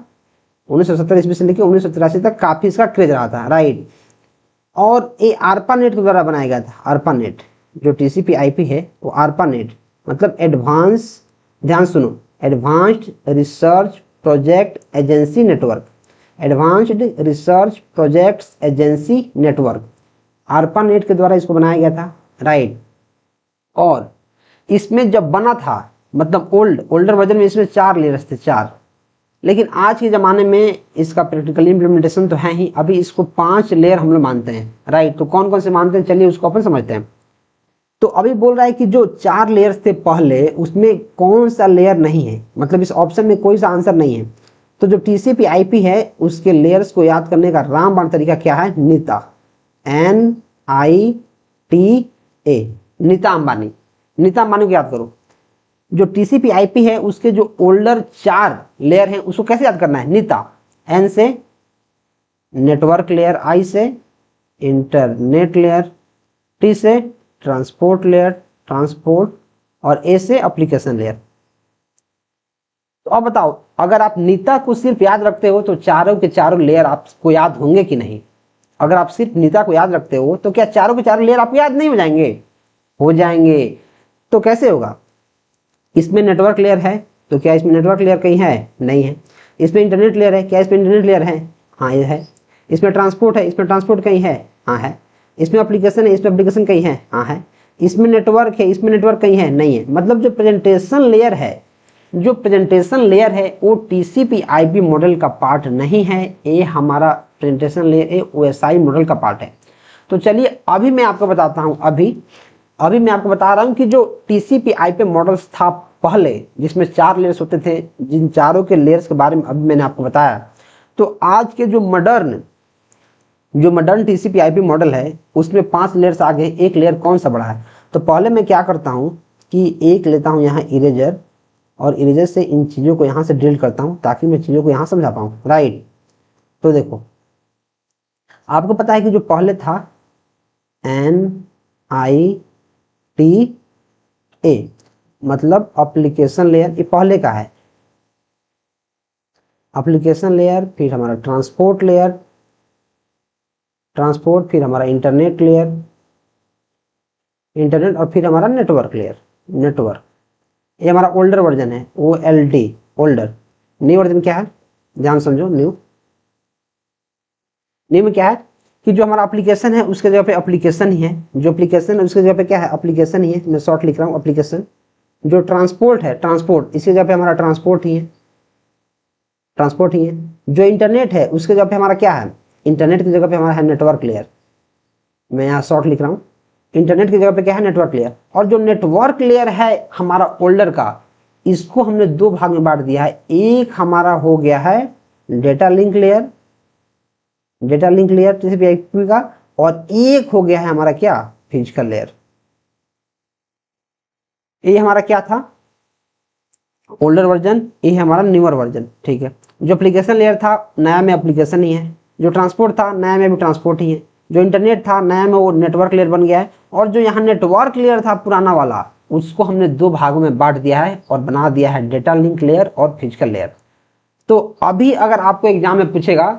1970 ईस्वी से लेकर 1983 तक काफी इसका क्रेज रहा था, राइट। और ये ARPANET के द्वारा बनाया गया था। ARPANET जो TCP/IP है वो ARPANET मतलब एडवांस, ध्यान सुनो, advanced research project agency network, advanced research projects agency network, ARPANET के द्वारा इसको बनाया गया था, राइट। और इसमें जब बना था, मतलब ओल्डर वर्जन में इसमें 4 लेयर्स थे, 4 लेकिन आज के ज़माने में इसका प्रैक्टिकल इम्प्लीमेंटेशन तो है ही, अभी इसको 5 लेयर हम लोग मानते हैं, राइट। तो कौन कौन से मानते हैं, चलिए उसको अपन समझते हैं। तो अभी बोल रहा है कि जो 4 लेयर्स थे पहले, उसमें कौन सा लेयर नहीं है, मतलब इस ऑप्शन में कोई सा आंसर नहीं है। तो जो TCP IP है उसके लेयर्स को याद करने का रामबाण तरीका क्या है, नीता, NITA, नीता अंबानी। नीता अंबानी को याद करो। जो TCP IP है उसके जो ओल्डर 4 लेयर हैं उसको कैसे याद करना है, नीता, N से नेटवर्क लेयर, I से इंटरनेट लेयर, T से ट्रांसपोर्ट लेयर, ट्रांसपोर्ट, और A से एप्लीकेशन लेयर। तो अब बताओ, अगर आप नीता को सिर्फ याद रखते हो तो चारों के चारों लेयर आपको याद होंगे कि नहीं। अगर आप सिर्फ नीता को याद रखते हो तो क्या चारों के चारों लेयर आपको याद नहीं हो जाएंगे, हो जाएंगे। तो कैसे होगा, इसमें नेटवर्क लेयर है तो क्या इसमें नेटवर्क लेयर कहीं है, नहीं है। इसमें इंटरनेट लेयर है, क्या इसमें इंटरनेट लेयर है, हाँ ये है। इसमें ट्रांसपोर्ट है, इसमें ट्रांसपोर्ट कहीं है, हाँ है। इसमें एप्लीकेशन है, इसमें एप्लीकेशन कहीं है, हाँ है। इसमें नेटवर्क है, इसमें नेटवर्क कहीं है, नहीं है। मतलब जो प्रेजेंटेशन लेयर है, जो प्रेजेंटेशन लेयर है वो TCP IP मॉडल का पार्ट नहीं है, ये हमारा प्रेजेंटेशन लेयर ये OSI मॉडल का पार्ट है। तो चलिए अभी मैं आपको बताता हूँ, अभी मैं आपको बता रहा हूँ कि जो TCP IP मॉडल्स था पहले, जिसमें 4 लेयर्स होते थे, जिन चारों के लेयर्स के बारे में अभी मैंने आपको बताया। तो आज के जो मॉडर्न TCP IP मॉडल है उसमें 5 लेयर्स आ गए, एक लेयर कौन सा बड़ा है। तो पहले मैं क्या करता हूँ कि एक लेता हूँ यहाँ इरेजर, और इरेजर से इन चीज़ों को यहाँ से डिलीट करता हूँ ताकि मैं चीज़ों को यहाँ समझा पाऊँ, राइट। तो देखो आपको पता है कि जो पहले था NITA, मतलब एप्लीकेशन लेयर, ये पहले का है एप्लीकेशन लेयर, फिर हमारा ट्रांसपोर्ट लेयर, ट्रांसपोर्ट, फिर हमारा इंटरनेट लेयर, इंटरनेट, और फिर हमारा नेटवर्क लेयर, नेटवर्क। ये हमारा ओल्डर वर्जन है, OLD, ओल्डर। न्यू वर्जन क्या है, ध्यान समझो। न्यू में क्या है कि जो हमारा एप्लीकेशन है उसके जगह पे एप्लीकेशन ही है, जो एप्लीकेशन है उसके जगह पे क्या है, एप्लीकेशन ही है। मैं शॉर्ट लिख रहा हूँ, एप्लीकेशन। जो ट्रांसपोर्ट है, ट्रांसपोर्ट, इसके जगह पे हमारा ट्रांसपोर्ट ही है, ट्रांसपोर्ट ही है। जो इंटरनेट है उसके जगह पे हमारा क्या है, इंटरनेट की जगह पे हमारा है नेटवर्क लेयर। मैं यहाँ शॉर्ट लिख रहा हूँ, इंटरनेट की जगह पे क्या है, नेटवर्क लेयर। और जो नेटवर्क लेयर है हमारा ओल्डर का, इसको हमने 2 भाग में बांट दिया है। एक हमारा हो गया है data link layer, data link layer TCP IP का, और एक हो गया है हमारा क्या, फिजिकल लेयर। ये हमारा क्या था, ओल्डर वर्जन, ये है हमारा न्यूअर वर्जन, ठीक है। जो एप्लीकेशन लेयर था नया में एप्लीकेशन ही है, जो ट्रांसपोर्ट था नया में भी ट्रांसपोर्ट ही है, जो इंटरनेट था नया में वो नेटवर्क लेयर बन गया है, और जो यहाँ नेटवर्क लेयर था पुराना वाला, उसको हमने 2 भागों में बांट दिया है और बना दिया है डेटा लिंक लेयर और फिजिकल लेयर। तो अभी अगर आपको एग्जाम में पूछेगा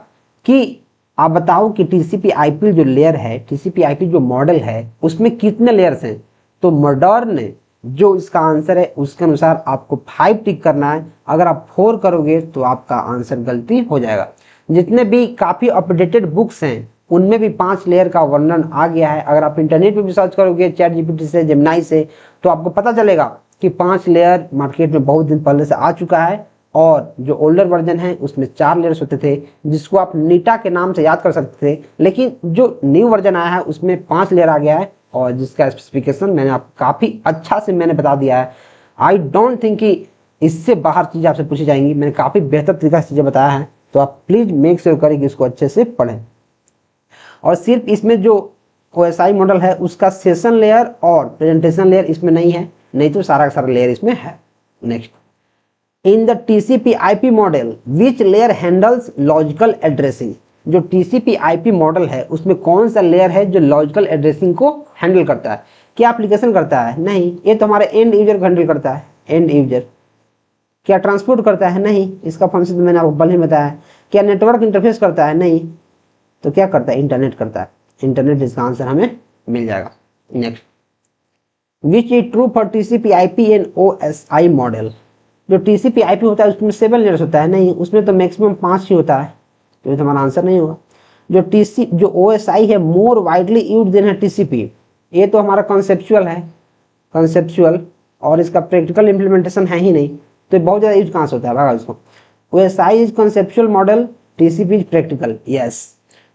कि आप बताओ कि TCP IP जो लेयर है, TCP IP जो मॉडल है, उसमें कितने लेयर्स हैं, तो मॉडर्न जो इसका आंसर है उसके अनुसार आपको 5 टिक करना है। अगर आप 4 करोगे तो आपका आंसर गलती हो जाएगा। जितने भी काफ़ी अपडेटेड बुक्स हैं उनमें भी 5 लेयर का वर्णन आ गया है। अगर आप इंटरनेट पे भी सर्च करोगे ChatGPT से, जेमिनी से, तो आपको पता चलेगा कि 5 लेयर मार्केट में बहुत दिन पहले से आ चुका है। और जो ओल्डर वर्जन है उसमें 4 लेयर्स होते थे, जिसको आप नीटा के नाम से याद कर सकते थे। लेकिन जो न्यू वर्जन आया है उसमें 5 लेयर आ गया है, और जिसका स्पेसिफिकेशन मैंने आपको काफ़ी अच्छा से मैंने बता दिया है। आई डोंट थिंक कि इससे बाहर चीज़ें आपसे पूछी जाएंगी। मैंने काफ़ी बेहतर तरीका से चीज़ें बताया है, तो आप प्लीज़ मेक श्योर करें कि इसको अच्छे से पढ़ें। और सिर्फ इसमें जो OSI मॉडल है उसका सेशन लेयर और प्रेजेंटेशन लेयर इसमें नहीं है, नहीं तो सारा का सारा लेयर इसमें है। Next, in the TCP IP model which layer handles logical addressing. जो TCP IP मॉडल है उसमें कौन सा लेयर है जो लॉजिकल एड्रेसिंग को हैंडल करता है। क्या एप्लीकेशन करता है, नहीं, ये तो हमारे एंड यूजर को हैंडल करता है, एंड यूजर। क्या ट्रांसपोर्ट करता है, नहीं, इसका फंक्शन मैंने आपको पहले ही बताया। क्या नेटवर्क इंटरफेस करता है, नहीं, तो क्या करता है, इंटरनेट करता है, इंटरनेट। इसका आंसर हमें मिल जाएगा। Next, which is true for TCP IP and OSI model. जो TCP IP होता है उसमें 7 लेयर्स होता है, नहीं, उसमें तो मैक्सिमम 5 ही होता है, तो ये तो हमारा आंसर नहीं होगा। जो OSI है मोर वाइडली यूज्ड देन है TCP, ये तो हमारा कॉन्सेप्चुअल है, कॉन्सेप्चुअल, और इसका प्रैक्टिकल इंप्लीमेंटेशन है ही नहीं, तो बहुत ज़्यादा यूज कहाँ से होता है, भागा इसको। OSI is conceptual model, TCP is practical. Yes,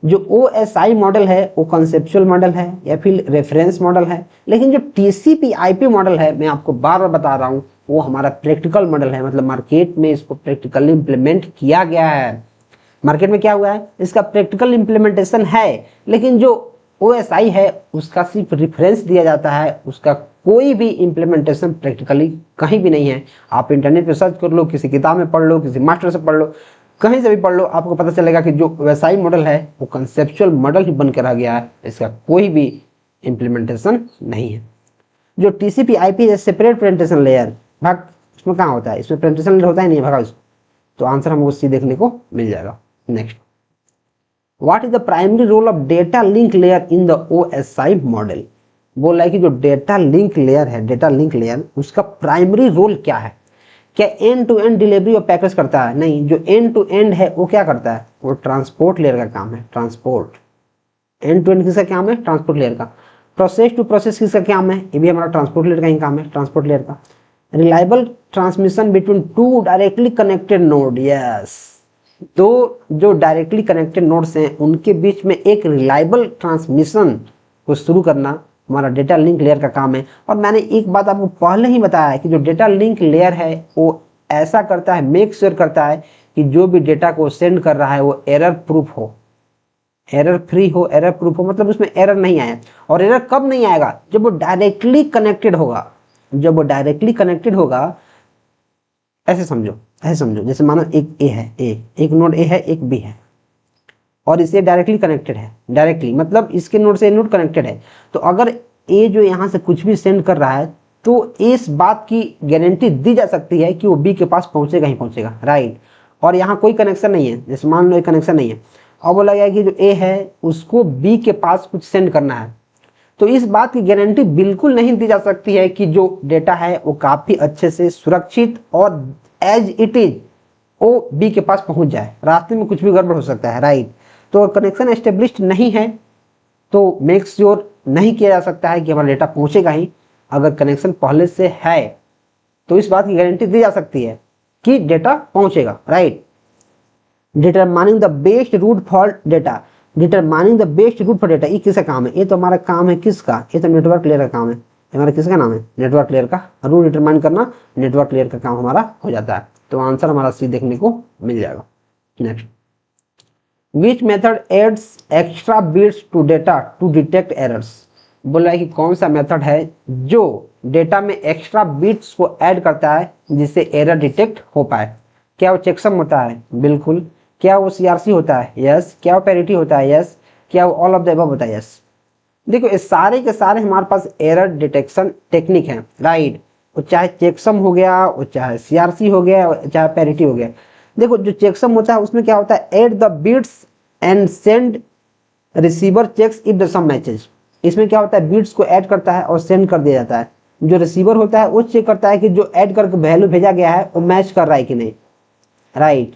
जो OSI मॉडल है वो कंसेप्चुअल मॉडल है या फिर रेफरेंस मॉडल है, लेकिन जो TCP IP मॉडल है, मैं आपको बार बार बता रहा हूँ, वो हमारा प्रैक्टिकल मॉडल है। मतलब मार्केट में इसको प्रैक्टिकली इंप्लीमेंट किया गया है। मार्केट में क्या हुआ है, इसका प्रैक्टिकल इंप्लीमेंटेशन है, लेकिन जो OSI है उसका सिर्फ रेफरेंस दिया जाता है, उसका कोई भी इंप्लीमेंटेशन प्रैक्टिकली कहीं भी नहीं है। आप इंटरनेट पे सर्च कर लो, किसी किताब में पढ़ लो, किसी मास्टर से पढ़ लो, कहीं से भी पढ़ लो, आपको पता चलेगा कि जो OSI मॉडल है वो कंसेप्चुअल मॉडल ही बनकर आ गया है, इसका कोई भी इंप्लीमेंटेशन नहीं है। जो TCP IP है सेपरेट प्रेजेंटेशन लेयर, भाग उसमें कहाँ होता है, इसमें प्रेजेंटेशन लेयर होता ही नहीं है, भगा इसको। तो आंसर हमको सी देखने को मिल जाएगा। Next, what is the primary role of data link layer in the OSI model. बोल रहा है कि जो डेटा लिंक लेयर है, डेटा लिंक लेयर, उसका प्राइमरी रोल क्या है। क्या एंड टू एंड डिलीवरी और पैकेज करता है? नहीं, जो एंड टू एंड है वो क्या करता है, वो ट्रांसपोर्ट लेयर का काम है। ट्रांसपोर्ट, एंड टू एंड किसका काम है, ट्रांसपोर्ट लेयर का। प्रोसेस टू प्रोसेस किसका काम है, ये भी हमारा ट्रांसपोर्ट लेयर का ही काम है, ट्रांसपोर्ट लेयर का। Reliable transmission between two directly connected node. Yes, दो जो डायरेक्टली कनेक्टेड नोड्स हैं उनके बीच में एक रिलायबल ट्रांसमिशन को शुरू करना हमारा डेटा लिंक लेयर का काम है। और मैंने एक बात आपको पहले ही बताया है कि जो डेटा लिंक लेयर है वो ऐसा करता है, मेक श्योर करता है कि जो भी डेटा को सेंड कर रहा है वो एरर प्रूफ हो, एरर फ्री हो, एरर प्रूफ हो, मतलब उसमें एरर नहीं आए। और एरर कब नहीं आएगा, जब वो डायरेक्टली कनेक्टेड होगा। जब वो डायरेक्टली कनेक्टेड होगा, ऐसे समझो, ऐसे समझो, जैसे मानो एक ए है, एक नोड ए है, एक बी है, और इसे डायरेक्टली कनेक्टेड है। डायरेक्टली मतलब इसके नोड से नोड कनेक्टेड है। तो अगर ए जो यहाँ से कुछ भी सेंड कर रहा है तो इस बात की गारंटी दी जा सकती है कि वो बी के पास पहुंचेगा ही पहुंचेगा, राइट। और यहाँ कोई कनेक्शन नहीं है, जैसे मान लो एक कनेक्शन नहीं है, और बोला गया कि जो ए है उसको बी के पास कुछ सेंड करना है, तो इस बात की गारंटी बिल्कुल नहीं दी जा सकती है कि जो डेटा है वो काफी अच्छे से सुरक्षित और एज इट इज वो बी के पास पहुंच जाए। रास्ते में कुछ भी गड़बड़ हो सकता है, राइट। तो कनेक्शन एस्टेब्लिश्ड नहीं है तो मेक श्योर नहीं किया जा सकता है कि हमारा डेटा पहुंचेगा ही। अगर कनेक्शन पहले से है तो इस बात की गारंटी दी जा सकती है कि डेटा पहुंचेगा, right. Determining the best route for data, determining the best route for data, ये किसका काम है, ये तो हमारा काम है किसका, ये तो नेटवर्क लेयर का काम है। हमारा किसका नाम है, नेटवर्क लेयर का। रूट डिटरमाइन करना नेटवर्क लेयर का काम हमारा हो जाता है। तो आंसर हमारा सी देखने को मिल जाएगा। Next, which method adds extra bits to data to detect errors. बोल रहा है कि कौन सा मेथड है जो डेटा में एक्स्ट्रा बिट्स को ऐड करता है जिससे एरर डिटेक्ट हो पाए। क्या वो चेकसम होता है, बिल्कुल। क्या वो CRC होता है, यस। क्या वो पैरिटी होता है, यस। क्या वो ऑल ऑफ द अबव होता है, यस। देखो ये सारे के सारे हमारे पास एरर डिटेक्शन टेक्निक है, राइट। वो चाहे चेकसम हो गया, वो चाहे CRC हो गया, चाहे पैरिटी हो गया। देखो जो चेकसम होता है उसमें क्या होता है, add the bits and send receiver checks if the sum matches. इसमें क्या होता है, बिट्स को ऐड करता है और सेंड कर दिया जाता है। जो रिसीवर होता है वो चेक करता है कि जो ऐड करके वैल्यू भेजा गया है वो मैच कर रहा है कि नहीं, राइट।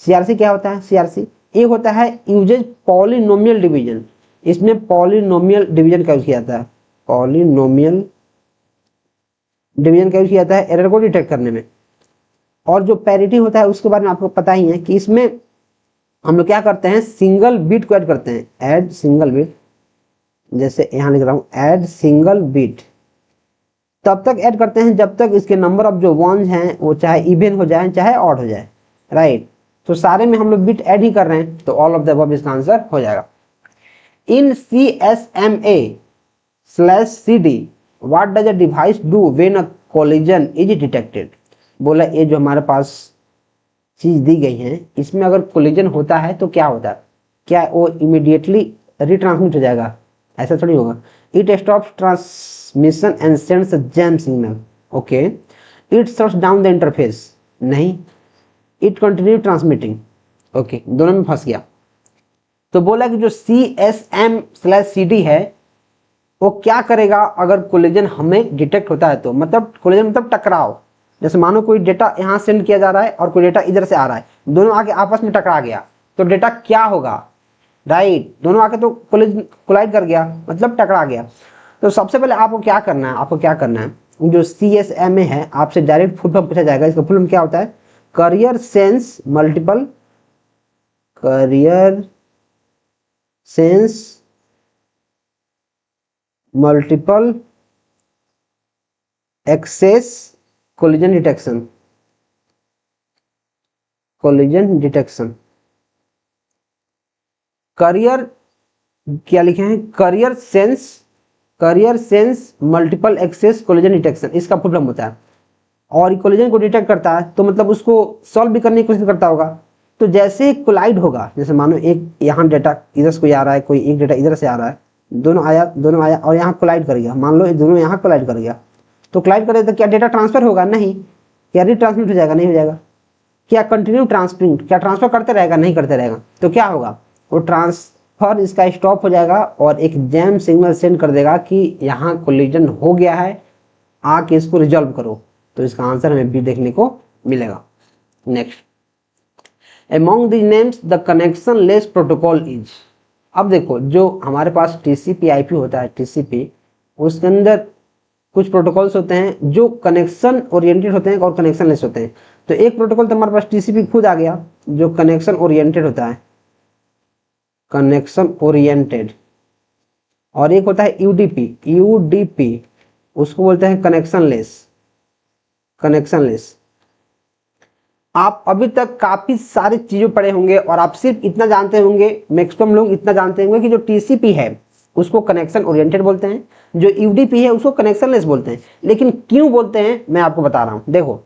CRC क्या होता है, CRC एक होता है यूजेज पॉलिनोमियल डिवीजन। इसमें पॉलिनोमियल डिवीजन का यूज किया जाता है, पॉलिनोमियल डिवीजन का यूज किया जाता है एरर को डिटेक्ट करने में। और जो पैरिटी होता है उसके बारे में आपको पता ही है कि इसमें हम लोग क्या करते हैं, सिंगल बिट को ऐड करते हैं, ऐड सिंगल बिट। जैसे यहां लिख रहा हूं ऐड सिंगल बिट, तब तक ऐड करते हैं जब तक इसके नंबर ऑफ जो वंस हैं वो चाहे इवन हो जाए चाहे ऑड हो जाए, राइट। तो सारे में हम लोग बिट ऐड ही कर रहे हैं, तो ऑल ऑफ द अबव इसका आंसर हो जाएगा। इन CSMA/CD what does a device do when a collision is detected. बोला ये जो हमारे पास चीज दी गई है इसमें अगर कोलिजन होता है तो क्या होता है, क्या वो इमीडिएटली रिट्रांसमिट हो जाएगा, ऐसा थोड़ी होगा। It stops transmission and sends a jam signal, okay. It shuts down the interface, नहीं। इट कंटिन्यू ट्रांसमिटिंग, ओके, दोनों में फंस गया। तो बोला कि जो CSM/CD है वो क्या करेगा अगर कोलिजन हमें डिटेक्ट होता है तो, मतलब कोलिजन मतलब टकराव। जैसे मानो कोई डेटा यहाँ सेंड किया जा रहा है और कोई डेटा इधर से आ रहा है, दोनों आके आपस में टकरा गया तो डेटा क्या होगा, राइट। दोनों आके तो कोलाइड कर गया, मतलब टकरा गया। तो सबसे पहले आपको क्या करना है, जो CSMA है आपसे डायरेक्ट फुल फॉर्म पूछा जाएगा। इसका फुल फॉर्म क्या होता है, carrier sense multiple access collision detection. Carrier क्या लिखे हैं, carrier sense multiple access collision detection, इसका फुल फॉर्म होता है। और कोलिजन को डिटेक्ट करता है तो मतलब उसको सॉल्व भी करने की कोशिश करता होगा। तो जैसे कोलाइड होगा, जैसे मानो एक यहाँ डेटा इधर से कोई आ रहा है, कोई एक डेटा इधर से आ रहा है, दोनों आया और यहाँ कोलाइड कर गया, मान लो ये दोनों यहाँ कोलाइड कर गया, तो कोलाइड करे तो क्या डेटा ट्रांसफर होगा? नहीं। क्या रिट्रांसमिट हो जाएगा? नहीं हो जाएगा। क्या कंटिन्यू ट्रांसमिट, क्या ट्रांसफर करते रहेगा? नहीं करते रहेगा। तो क्या होगा, वो ट्रांसफर इसका स्टॉप हो जाएगा और एक जैम सिग्नल सेंड कर देगा कि यहाँ कोलिजन हो गया है, आके इसको रिजॉल्व करो। तो इसका आंसर हमें बी देखने को मिलेगा। Next, among the names the connection less protocol is. अब देखो, जो हमारे पास टीसीपी आईपी होता है, टीसीपी, उसके अंदर कुछ प्रोटोकॉल्स होते हैं जो कनेक्शन ओरिएंटेड होते हैं और कनेक्शन लेस होते हैं। तो एक प्रोटोकॉल तो हमारे पास टीसीपी खुद आ गया जो कनेक्शन ओरिएंटेड होता है, कनेक्शन ओरिएंटेड, और एक होता है यूडीपी, उसको बोलते हैं कनेक्शन लेस। आप अभी तक काफी सारी चीजों पढ़े होंगे और आप सिर्फ इतना जानते होंगे, मैक्सिमम लोग इतना जानते होंगे कि जो टीसीपी है उसको कनेक्शन ओरिएंटेड बोलते हैं, जो यूडीपी है उसको कनेक्शन लेस बोलते हैं। लेकिन क्यों बोलते हैं मैं आपको बता रहा हूं। देखो,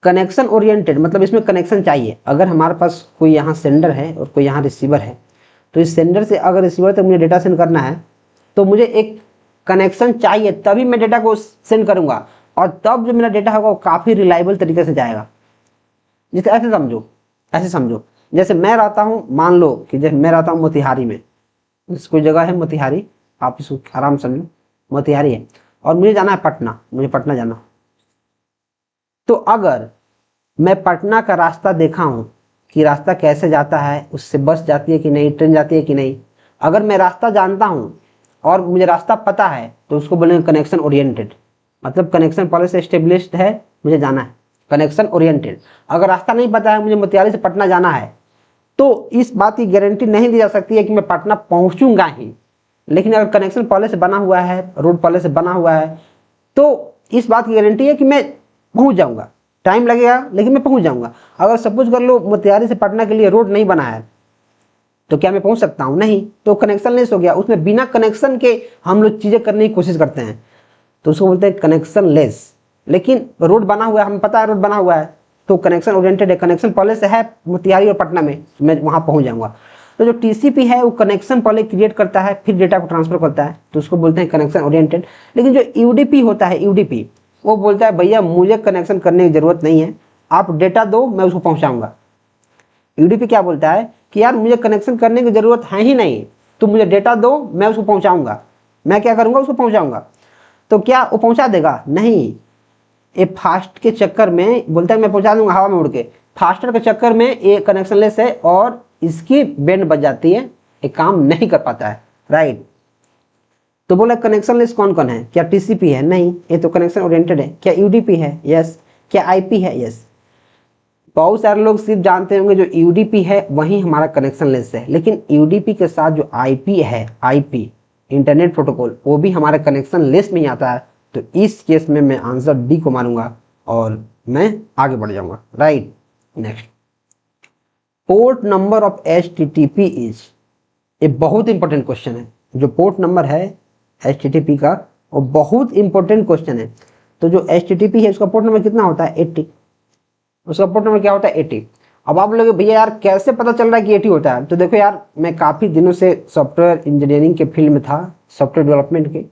कनेक्शन ओरिएंटेड मतलब इसमें कनेक्शन चाहिए। अगर हमारे पास कोई यहाँ सेंडर है और कोई यहाँ रिसीवर है, तो इस सेंडर से अगर रिसीवर तक मुझे डेटा सेंड करना है तो मुझे एक कनेक्शन चाहिए, तभी मैं डेटा को सेंड करूंगा, और तब जो मेरा डेटा होगा वो काफी रिलायबल तरीके से जाएगा। जैसे ऐसे समझो, जैसे मैं रहता हूं, मान लो कि जैसे मैं रहता हूं मोतिहारी में, कोई जगह है मोतिहारी, आप इसको आराम समझो, मोतिहारी है, और मुझे जाना है पटना, मुझे पटना जाना। तो अगर मैं पटना का रास्ता देखा हूं कि रास्ता कैसे जाता है, उससे बस जाती है कि नहीं, ट्रेन जाती है कि नहीं, अगर मैं रास्ता जानता हूं और मुझे रास्ता पता है, तो उसको बोलेंगे कनेक्शन ओरिएंटेड। मतलब कनेक्शन पहले से एस्टेब्लिश्ड है, मुझे जाना है, कनेक्शन ओरिएंटेड। अगर रास्ता नहीं पता है, मुझे मोतिहारी से पटना जाना है, तो इस बात की गारंटी नहीं दी जा सकती है कि मैं पटना पहुंचूंगा ही। लेकिन अगर कनेक्शन पहले से बना हुआ है, रोड पहले से बना हुआ है, तो इस बात की गारंटी है कि मैं पहुंच जाऊंगा। टाइम लगेगा लेकिन मैं पहुंच जाऊंगा। अगर सपोज कर लो मोतिहारी से पटना के लिए रोड नहीं बना है, तो क्या मैं पहुंच सकता हूं? नहीं। तो कनेक्शन लेस हो गया, उसमें बिना कनेक्शन के हम लोग चीजें करने की कोशिश करते हैं, तो उसको बोलते हैं कनेक्शन लेस। लेकिन रोड बना हुआ है, हमें पता है रोड बना हुआ है, तो कनेक्शन ओरिएंटेड है, कनेक्शन पहले से है मोतिहारी और पटना में, मैं वहां पहुंच जाऊंगा। तो जो टीसीपी है वो कनेक्शन पहले क्रिएट करता है, फिर डेटा को ट्रांसफर करता है, तो उसको बोलते हैं कनेक्शन ओरिएंटेड। लेकिन जो यूडीपी होता है, यूडीपी वो बोलता है भैया मुझे कनेक्शन करने की जरूरत नहीं है, आप डेटा दो मैं उसको पहुंचाऊंगा। यूडीपी क्या बोलता है कि यार मुझे कनेक्शन करने की जरूरत है ही नहीं, तो मुझे डेटा दो मैं उसको पहुंचाऊंगा। मैं क्या करूंगा, उसको पहुंचाऊंगा। तो क्या वो पहुंचा देगा? नहीं। ये फास्ट के चक्कर में बोलता है मैं पहुंचा दूंगा हवा में उड़ के, फास्टर के चक्कर में ये कनेक्शन लेस है और इसकी बैंड बच जाती है, ये काम नहीं कर पाता है। राइट। तो बोला कनेक्शन लेस कौन कौन है? क्या टीसीपी है? नहीं, ये तो कनेक्शन ओरिएंटेड है। क्या यूडीपी है? यस। क्या आईपी है? यस। बहुत सारे लोग सिर्फ जानते होंगे जो यूडीपी है वही हमारा कनेक्शन लेस है, लेकिन यूडीपी के साथ जो आईपी है, आईपी इंटरनेट प्रोटोकॉल, वो भी हमारे कनेक्शन लेस में ही आता है। तो इस केस में मैं आंसर डी को मानूंगा और मैं आगे बढ़ जाऊंगा। Right. Next, port number of HTTP is. ये बहुत इंपॉर्टेंट क्वेश्चन है। जो पोर्ट नंबर है एचटीटीपी का वो बहुत इंपॉर्टेंट क्वेश्चन है। तो जो एचटीटीपी है उसका पोर्ट नंबर कितना होता है? 80। उसका पोर्ट नंबर क्या होता है? 80। अब आप लोग भैया यार कैसे पता चल रहा है कि 80 होता है? तो देखो यार, मैं काफी दिनों से सॉफ्टवेयर इंजीनियरिंग के फील्ड में था, सॉफ्टवेयर डेवलपमेंट के।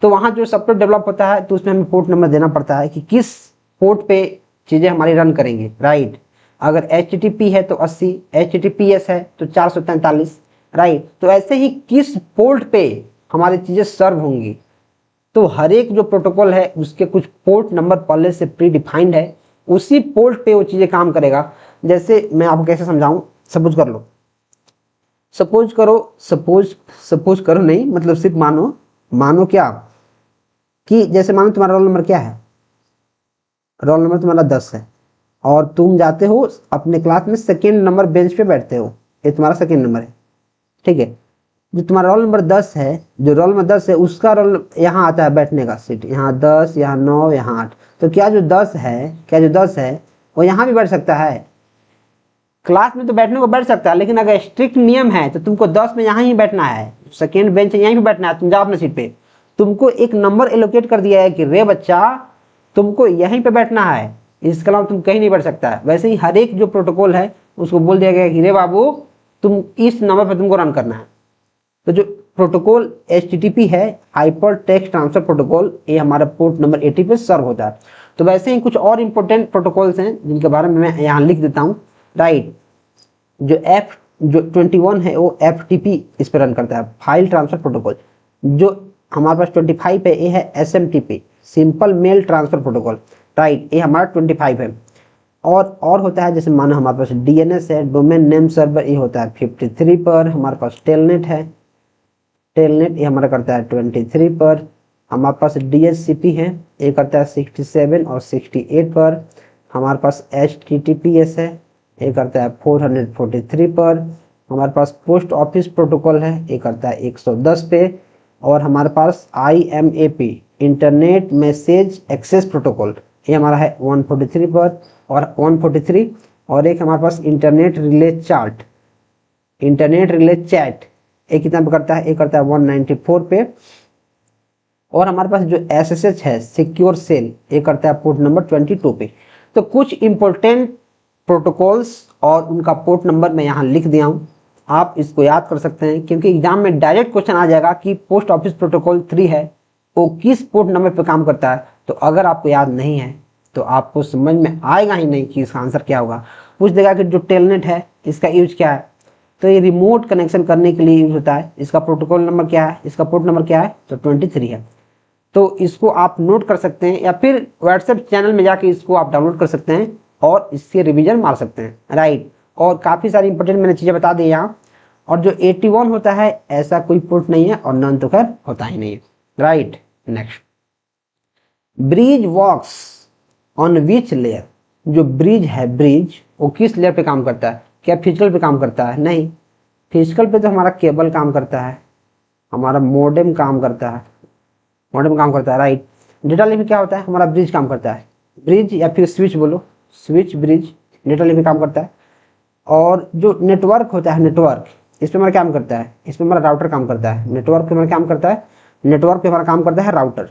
तो वहां जो सॉफ्टवेयर डेवलप होता है तो उसमें हमें पोर्ट नंबर देना पड़ता है कि किस पोर्ट पे चीजें हमारी रन करेंगे। राइट। अगर एचटीटीपी है तो 80, एचटीटीपीएस है तो 443। राइट। तो ऐसे ही किस पोर्ट पे हमारी चीजें सर्व होंगी, तो हर एक जो प्रोटोकॉल है उसके कुछ पोर्ट नंबर पहले से प्री डिफाइंड है, उसी पोर्ट पे वो चीजें काम करेगा। जैसे मैं आपको कैसे समझाऊं, सपोज कर लो, सपोज करो नहीं, मतलब सिर्फ मानो क्या कि जैसे मानो तुम्हारा रोल नंबर क्या है? रोल नंबर तुम्हारा 10 है और तुम जाते हो अपने क्लास में सेकेंड नंबर बेंच पे बैठते हो, ये तुम्हारा सेकेंड नंबर है, ठीक है। जो तुम्हारा रोल नंबर 10 है, जो रोल नंबर 10 है उसका रोल यहाँ आता है बैठने का सीट, यहाँ 10, यहाँ 9, यहाँ 8। तो क्या जो 10 है वो यहाँ भी बैठ सकता है? क्लास में तो बैठने को बैठ सकता है, लेकिन अगर स्ट्रिक्ट नियम है तो तुमको 10 में यहाँ ही बैठना है, सेकेंड बेंच यहीं पे बैठना है, तुम जाओ अपने सीट पे। तुमको एक नंबर एलोकेट कर दिया है कि रे बच्चा तुमको यहीं पे बैठना है, इसके अलावा तुम कहीं नहीं बैठ सकता है। वैसे ही हर एक जो प्रोटोकॉल है उसको बोल दिया गया कि रे बाबू तुम इस नंबर पर तुमको रन करना है। तो जो प्रोटोकॉल HTTP है, हाइपर टेक्स्ट ट्रांसफर प्रोटोकॉल, ये हमारा पोर्ट नंबर 80 पे सर्व होता है। तो वैसे ही कुछ और इंपॉर्टेंट प्रोटोकॉल्स हैं जिनके बारे में मैं यहाँ लिख देता हूँ, राइट। जो 21 है वो FTP इस पर रन करता है, फाइल ट्रांसफर प्रोटोकॉल। जो हमारे पास 25 है ये है SMTP, simple mail transfer protocol, right, ये हमारा 25 है। और होता है जैसे मानो हमारे पास DNS है, डोमेन नेम सर्वर, ये होता है 53 पर। हमारे पास टेलनेट है, टेलनेट ये हमारा करता है 23 पर। हमारे पास DHCP है, ये करता है 67 और 68 पर। हमारे पास HTTPS है, ये करता है 443 पर। हमारे पास पोस्ट ऑफिस प्रोटोकॉल है, ये करता है 110 पे। और हमारे पास IMAP, internet message access protocol, ये हमारा है 143 पर और 143। और एक हमारे पास internet relay chart, internet relay chat, एक कितना पे करता है, एक करता है 194 पे। और हमारे पास जो SSH है, सिक्योर सेल, ये करता है पोर्ट नंबर 22 पे। तो कुछ इंपॉर्टेंट प्रोटोकॉल्स और उनका पोर्ट नंबर मैं यहाँ लिख दिया हूँ, आप इसको याद कर सकते हैं, क्योंकि एग्जाम में डायरेक्ट क्वेश्चन आ जाएगा कि पोस्ट ऑफिस प्रोटोकॉल 3 है वो किस पोर्ट नंबर पे काम करता है। तो अगर आपको याद नहीं है तो आपको समझ में आएगा ही नहीं कि इसका आंसर क्या होगा। पूछ देगा कि जो टेलनेट है इसका यूज क्या है, तो ये रिमोट कनेक्शन करने के लिए यूज होता है। इसका प्रोटोकॉल नंबर क्या है, इसका पोर्ट नंबर क्या है, तो 23 है। तो इसको आप नोट कर सकते हैं या फिर व्हाट्सएप चैनल में जाके इसको आप डाउनलोड कर सकते हैं और इससे रिवीजन मार सकते हैं, राइट। और काफ़ी सारी इंपॉर्टेंट मैंने चीज़ें बता दी यहाँ। और जो 81 होता है ऐसा कोई पोर्ट नहीं है और नन तो खैर होता ही नहीं है, right. Next, bridge works on which layer. जो ब्रिज है, ब्रिज वो किस लेयर पे काम करता है? क्या फिजिकल पे काम करता है? नहीं, फिजिकल पे तो हमारा केबल काम करता है, हमारा मोडेम काम करता है, मोडेम काम करता है, राइट। डेटा लिंक क्या होता है? हमारा ब्रिज काम करता है, ब्रिज या फिर स्विच बोलो, स्विच ब्रिज डेटा लिंक काम करता है। और जो नेटवर्क होता है, नेटवर्क इस पे हमारा काम करता है, इस पे हमारा राउटर काम करता है। नेटवर्क पे हमारा काम करता है, नेटवर्क पे हमारा काम करता है राउटर।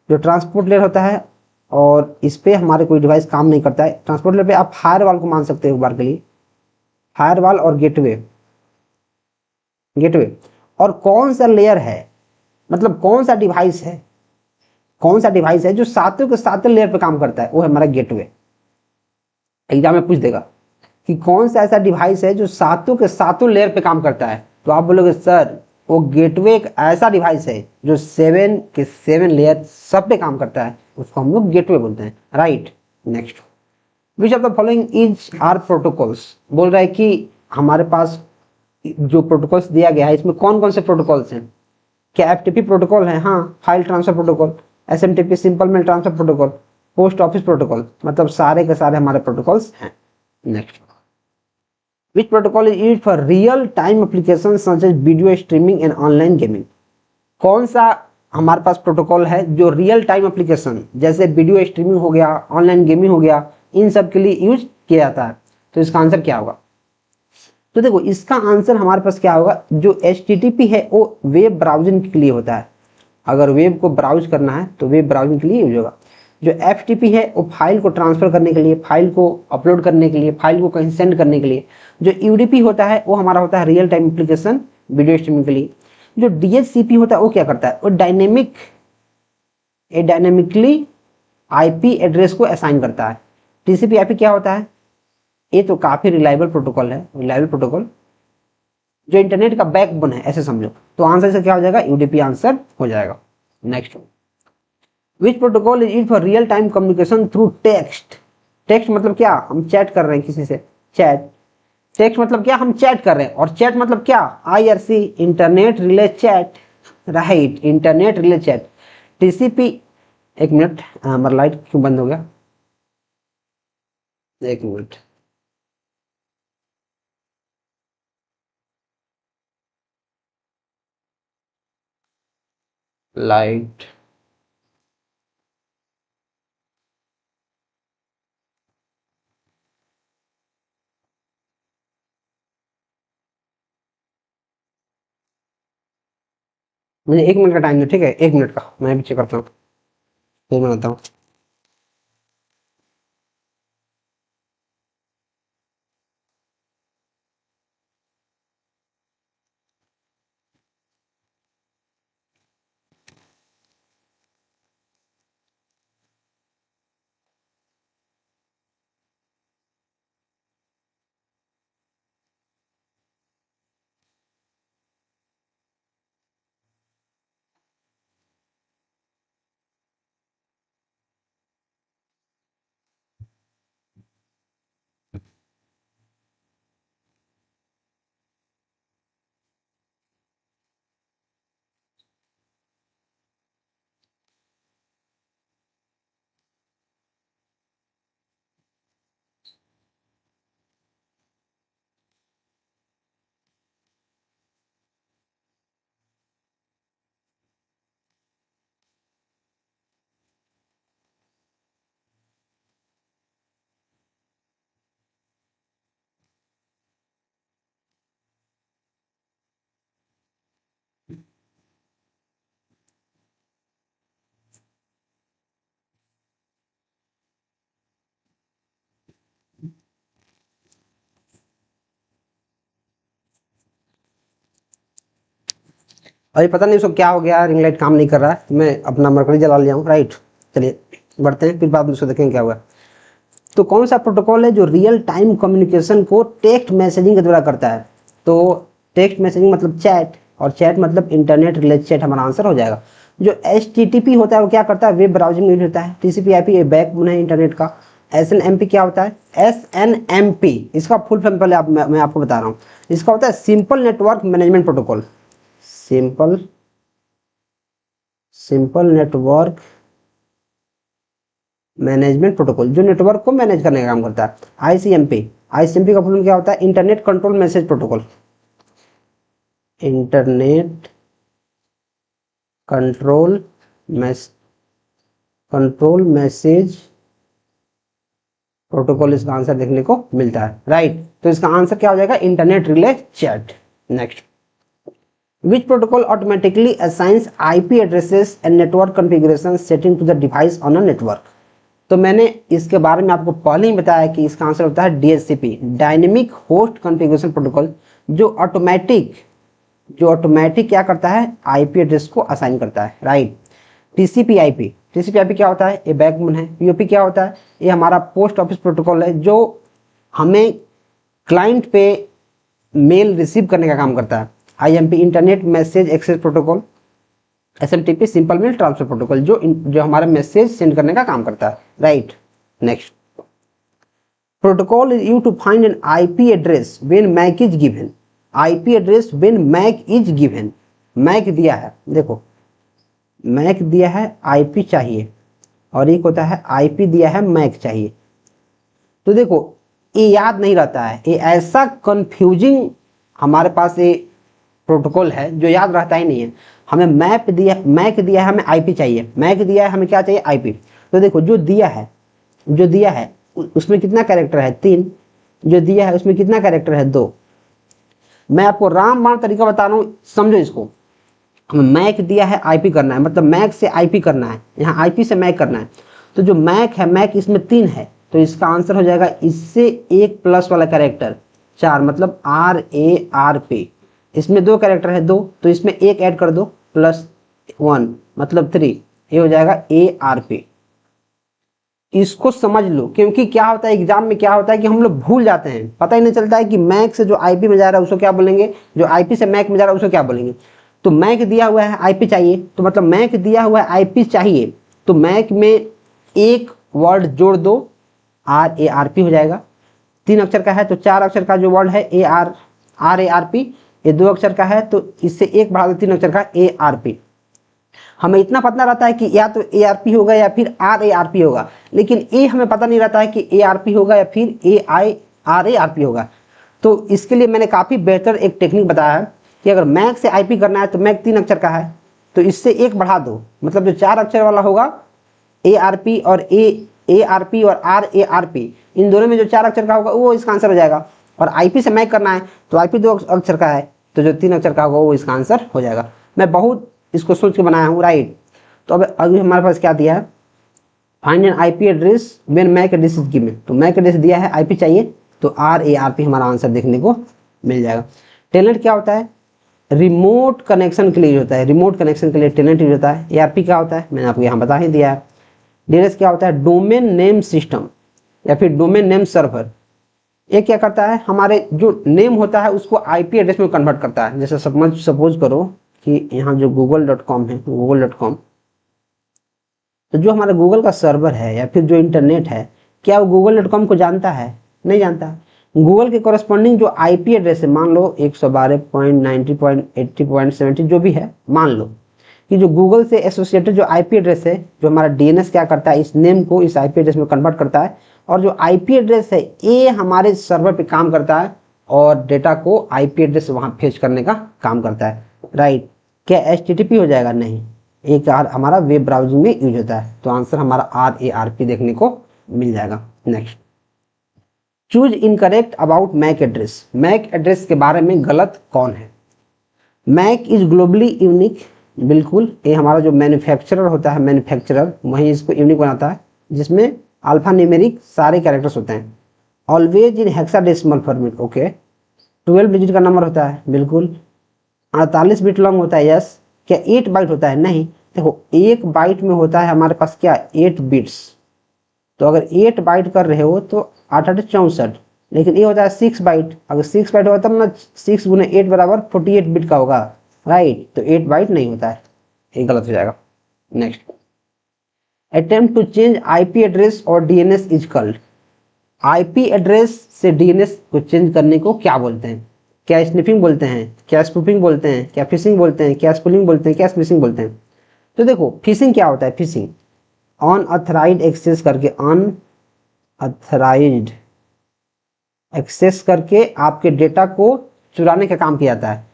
जो ट्रांसपोर्ट लेयर होता है और इस पे हमारे कोई डिवाइस काम नहीं करता है। ट्रांसपोर्ट लेयर पे आप फायरवॉल को मान सकते हो एक बार के लिए, फायरवॉल और गेटवे, गेटवे। और कौन सा लेयर है, मतलब कौन सा डिवाइस है, कौन सा डिवाइस है जो सातों के सातों लेयर पे काम करता है? वो है हमारा गेटवे। एग्जाम में पूछ देगा कि कौन सा ऐसा डिवाइस है जो सातों के सातों लेयर पे काम करता है, तो आप बोलोगे सर वो गेटवे एक ऐसा डिवाइस है जो 7 के 7 लेयर सब पे काम करता है, उसको हम लोग गेटवे बोलते हैं, right. Next, which of the following is are protocols. बोल रहा है कि हमारे पास जो प्रोटोकॉल्स दिया गया है इसमें कौन कौन से प्रोटोकॉल्स हैं? क्या FTP प्रोटोकॉल है? हाँ, file transfer protocol, SMTP simple mail transfer protocol, post office protocol, मतलब सारे के सारे हमारे प्रोटोकॉल्स हैं। Next, which protocol is used for real time applications such as video streaming and online gaming। कौन सा हमारे पास प्रोटोकॉल है जो रियल टाइम एप्लीकेशन जैसे वीडियो स्ट्रीमिंग हो गया, ऑनलाइन गेमिंग हो गया, इन सब के लिए यूज किया जाता है? तो इसका आंसर क्या होगा? तो देखो इसका आंसर हमारे पास क्या होगा, जो HTTP है वो वेब ब्राउजिंग के लिए होता है। अगर वेब को ब्राउज करना है तो वेब ब्राउजिंग के लिए यूज होगा। जो FTP है वो फाइल को ट्रांसफर करने के लिए, फाइल को अपलोड करने के लिए, फाइल को कहीं सेंड करने के लिए। जो UDP होता है वो हमारा होता है real time application video streaming के लिए। जो DHCP होता है वो क्या करता है, वो डायनेमिकली IP एड्रेस को असाइन करता है। TCP IP क्या होता है? ये तो काफी रिलायबल प्रोटोकॉल है, रिलायबल प्रोटोकॉल जो इंटरनेट का बैकबोन है ऐसे समझो। तो आंसर से क्या हो जाएगा, UDP आंसर हो जाएगा। Next, which protocol is used for real time communication through text. Text मतलब क्या, हम चैट कर रहे हैं किसी से, चैट। टेक्स्ट मतलब क्या, हम चैट कर रहे हैं। और चैट मतलब क्या, IRC, internet relay chat, right, internet relay chat. TCP, एक मिनट हमारा लाइट क्यों बंद हो गया, एक मिनट, लाइट, मुझे 1 मिनट का टाइम दो, ठीक है, 1 मिनट का, मैं भी चेक करता हूँ, फिर मैं आता हूँ। अरे पता नहीं उसको क्या हो गया, रिंग लाइट काम नहीं कर रहा है, तो मैं अपना मरकरी जला लिया हूँ, राइट। चलिए बढ़ते हैं, फिर बाद में उसको देखेंगे क्या हुआ। तो कौन सा प्रोटोकॉल है जो रियल टाइम कम्युनिकेशन को टेक्स्ट मैसेजिंग के द्वारा करता है? तो टेक्स्ट मैसेजिंग मतलब चैट, और चैट मतलब इंटरनेट रिलेटेड चैट, हमारा आंसर हो जाएगा। जो HTTP होता है वो क्या करता है? वेब ब्राउजिंग यूज होता है। TCP/IP ये बैकबोन है इंटरनेट का। SNMP क्या होता है? SNMP इसका फुल फॉर्म पहले मैं आपको बता रहा हूँ। इसका होता है simple network management protocol. Simple network management protocol, जो नेटवर्क को मैनेज करने का काम करता है। ICMP का फुल फॉर्म क्या होता है? Internet control message protocol. Internet control message protocol इसका आंसर देखने को मिलता है, राइट। तो इसका आंसर क्या हो जाएगा? Internet relay chat. Next, which protocol automatically assigns IP addresses and network configuration setting to the device on a network? तो मैंने इसके बारे में आपको पहले ही बताया कि इसका आंसर होता है DHCP, dynamic host configuration protocol, जो ऑटोमेटिक क्या करता है? IP एड्रेस को असाइन करता है, राइट। TCP/IP क्या होता है? ये बैकबोन है। POP क्या होता है? ये हमारा पोस्ट ऑफिस प्रोटोकॉल है, जो हमें क्लाइंट पे मेल रिसीव करने का काम करता है। IMP internet message access protocol. SMTP simple mail transfer protocol, जो हमारा मैसेज सेंड करने का काम करता है, right. Next, protocol is used to find an IP address when MAC is given. IP address when MAC is given, MAC दिया है, देखो मैक दिया है, IP चाहिए, और एक होता है IP दिया है, मैक चाहिए। तो देखो ये याद नहीं रहता है, ये ऐसा कंफ्यूजिंग हमारे पास ये प्रोटोकॉल है जो याद रहता ही नहीं है। हमें मैक दिया है, हमें IP चाहिए, मैक दिया है, हमें क्या चाहिए? IP। तो देखो जो दिया है उसमें कितना कैरेक्टर है? 3। जो दिया है उसमें कितना कैरेक्टर है? 2। मैं आपको रामबाण तरीका बता रहा हूँ, समझो इसको। हमें मैक दिया है, IP करना है, मतलब मैक से IP करना है, यहाँ IP से मैक करना है। तो जो मैक है, मैक इसमें 3 है, तो इसका आंसर हो जाएगा इससे एक प्लस वाला कैरेक्टर 4, मतलब RARP। इसमें 2 कैरेक्टर है 2, तो इसमें एक ऐड कर दो, +1 मतलब 3, ये हो जाएगा ARP। इसको समझ लो, क्योंकि क्या होता है एग्जाम में, क्या होता है कि हम लोग भूल जाते हैं, पता ही नहीं चलता है कि मैक से जो IP में जा रहा है उसको क्या बोलेंगे, जो IP से मैक में जा रहा है उसको क्या बोलेंगे। तो मैक दिया हुआ है, IP चाहिए, तो मतलब मैक दिया हुआ है, IP चाहिए, तो मैक में एक वर्ड जोड़ दो, RARP हो जाएगा। 3 अक्षर का है तो 4 अक्षर का जो वर्ड है RARP, ये 2 अक्षर का है तो इससे एक बढ़ा दो, 3 अक्षर का ARP। हमें इतना पता रहता है कि या तो ARP होगा या फिर RARP होगा, लेकिन ये हमें पता नहीं रहता है कि ARP होगा या फिर RARP होगा। तो इसके लिए मैंने काफ़ी बेहतर एक टेक्निक बताया है कि अगर मैक से IP करना है तो मैक 3 अक्षर का है, तो इससे एक बढ़ा दो, मतलब जो 4 अक्षर वाला होगा ARP और ARP और RARP, इन दोनों में जो 4 अक्षर का होगा वो इसका आंसर हो जाएगा। और IP से मैक करना है तो IP 2 अक्षर का है, तो जो 3 अक्षर का होगा वो इसका आंसर हो जाएगा। मैं बहुत इसको सोच के बनाया हूँ, राइट। तो अब अभी हमारे पास क्या दिया है, find an IP address when MAC address is given. तो मैक एड्रेस दिया है, IP चाहिए, तो RARP हमारा आंसर देखने को मिल जाएगा। टेलनेट क्या होता है, रिमोट कनेक्शन के लिए होता है, रिमोट कनेक्शन के लिए टेलनेट यूज होता है। ARP क्या होता है मैंने आपको यहाँ बता ही दिया है। DNS क्या होता है, डोमेन नेम सिस्टम या फिर डोमेन नेम सर्वर। ये क्या करता है, हमारे जो नेम होता है उसको IP एड्रेस में कन्वर्ट करता है। जैसे सपोज करो कि यहाँ जो google.com है, google.com, तो जो हमारा गूगल का सर्वर है या फिर जो इंटरनेट है, क्या वो google.com को जानता है, नहीं जानता। गूगल के कॉरेस्पॉन्डिंग जो IP एड्रेस है, मान लो 112.90.80.70 जो भी है, मान लो कि जो गूगल से एसोसिएटेड जो IP एड्रेस है, जो हमारा DNS क्या करता है, इस नेम को इस IP एड्रेस में कन्वर्ट करता है, और जो IP एड्रेस है ये हमारे सर्वर पे काम करता है और डेटा को IP एड्रेस वहां फेच करने का काम करता है, राइट। क्या HTTP हो जाएगा, नहीं, एक हमारा वेब ब्राउजिंग में यूज होता है। तो आंसर हमारा RARP देखने को मिल जाएगा। Next, choose incorrect about MAC address. MAC address के बारे में गलत कौन है। मैक इज ग्लोबली यूनिक, बिल्कुल, ये हमारा जो मैन्युफैक्चरर होता है, मैन्युफैक्चरर वही इसको यूनिक बनाता है, जिसमें अल्फा न्यूमेरिक सारे कैरेक्टर्स होते हैं। Always in hexadecimal format, okay. 12 digit का नंबर होता है, बिल्कुल। 48 बिट लॉन्ग होता है, यस। क्या 8 बाइट होता है, नहीं। देखो, एक बाइट में होता है हमारे पास क्या, 8 बिट्स। तो अगर 8 बाइट कर रहे हो तो 8 8 64, लेकिन ये होता है 6 बाइट। अगर 6 बाइट होगा तब ना 6 गुने 8 बराबर 48 बिट का होगा, राइट। तो 8 बाइट नहीं होता है, ये गलत हो जाएगा। Next, attempt to change IP address और DNS is called. IP address से DNS को चेंज करने को क्या बोलते हैं। क्या स्निफिंग बोलते हैं, क्या स्पूफिंग बोलते हैं, क्या फिशिंग बोलते हैं, क्या स्पूलिंग बोलते हैं, क्या स्मिशिंग बोलते हैं। तो देखो, फिशिंग क्या होता है, फिशिंग अनऑथराइज्ड एक्सेस करके, अनऑथराइज्ड एक्सेस करके आपके डेटा को चुराने का काम किया जाता है।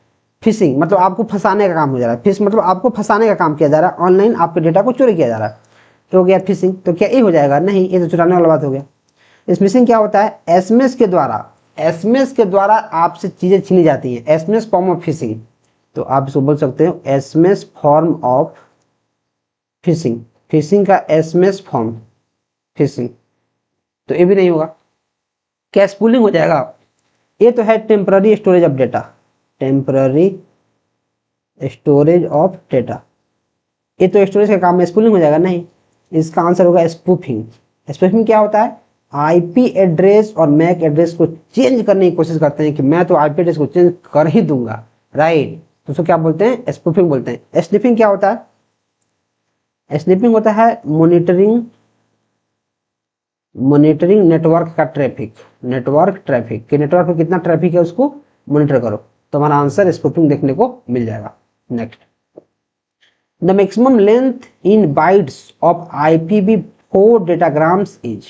फिशिंग मतलब आपको फंसाने का काम हो जा रहा है, फिश मतलब आपको फंसाने का काम किया जा रहा है, ऑनलाइन आपके डेटा को चोरी किया जा रहा है, तो हो गया फिशिंग। तो क्या ये हो जाएगा, नहीं, ये तो चुराने वाला बात हो गया। स्मिशिंग क्या होता है, SMS के द्वारा आपसे चीजें छीनी जाती हैं, SMS फॉर्म ऑफ फिशिंग। तो आप इसको बोल सकते हो SMS form of fishing, fishing का SMS फॉर्म फिशिंग। तो ये भी नहीं होगा। क्या स्पूलिंग हो जाएगा, ये तो है temporary storage of data, temporary storage of data, ये तो स्टोरेज का काम में, स्पूलिंग हो जाएगा, नहीं। इसका आंसर होगा स्पूफिंग। स्पूफिंग क्या होता है, IP एड्रेस और मैक एड्रेस को चेंज करने की कोशिश करते हैं कि मैं तो IP एड्रेस को चेंज कर ही दूंगा, राइट। तो उसको क्या बोलते हैं, स्पूफिंग बोलते हैं। स्निफिंग क्या होता है, स्निफिंग होता है मॉनिटरिंग नेटवर्क का ट्रैफिक, नेटवर्क ट्रैफिक कि नेटवर्क पे कितना ट्रैफिक है उसको मॉनिटर करो। तो हमारा आंसर स्पूफिंग देखने को मिल जाएगा। Next, the maximum length in bytes of IPv4 datagrams is.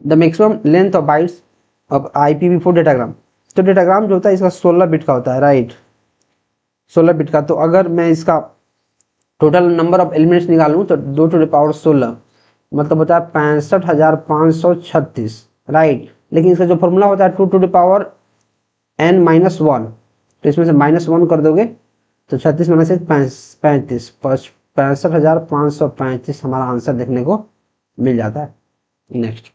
The maximum length of bytes of IPv4 datagram. तो डेटाग्राम जो होता है इसका 16 बिट का होता है, राइट, 16 बिट का। तो अगर मैं इसका टोटल नंबर ऑफ एलिमेंट्स निकालूं तो 2 टू द पावर 16 मतलब होता है 65,536, राइट। लेकिन इसका जो फॉर्मूला होता है 2 टू द पावर n-1, तो इसमें से -1 कर दोगे तो 36 - 1 35, 65,535 हमारा आंसर देखने को मिल जाता है। Next,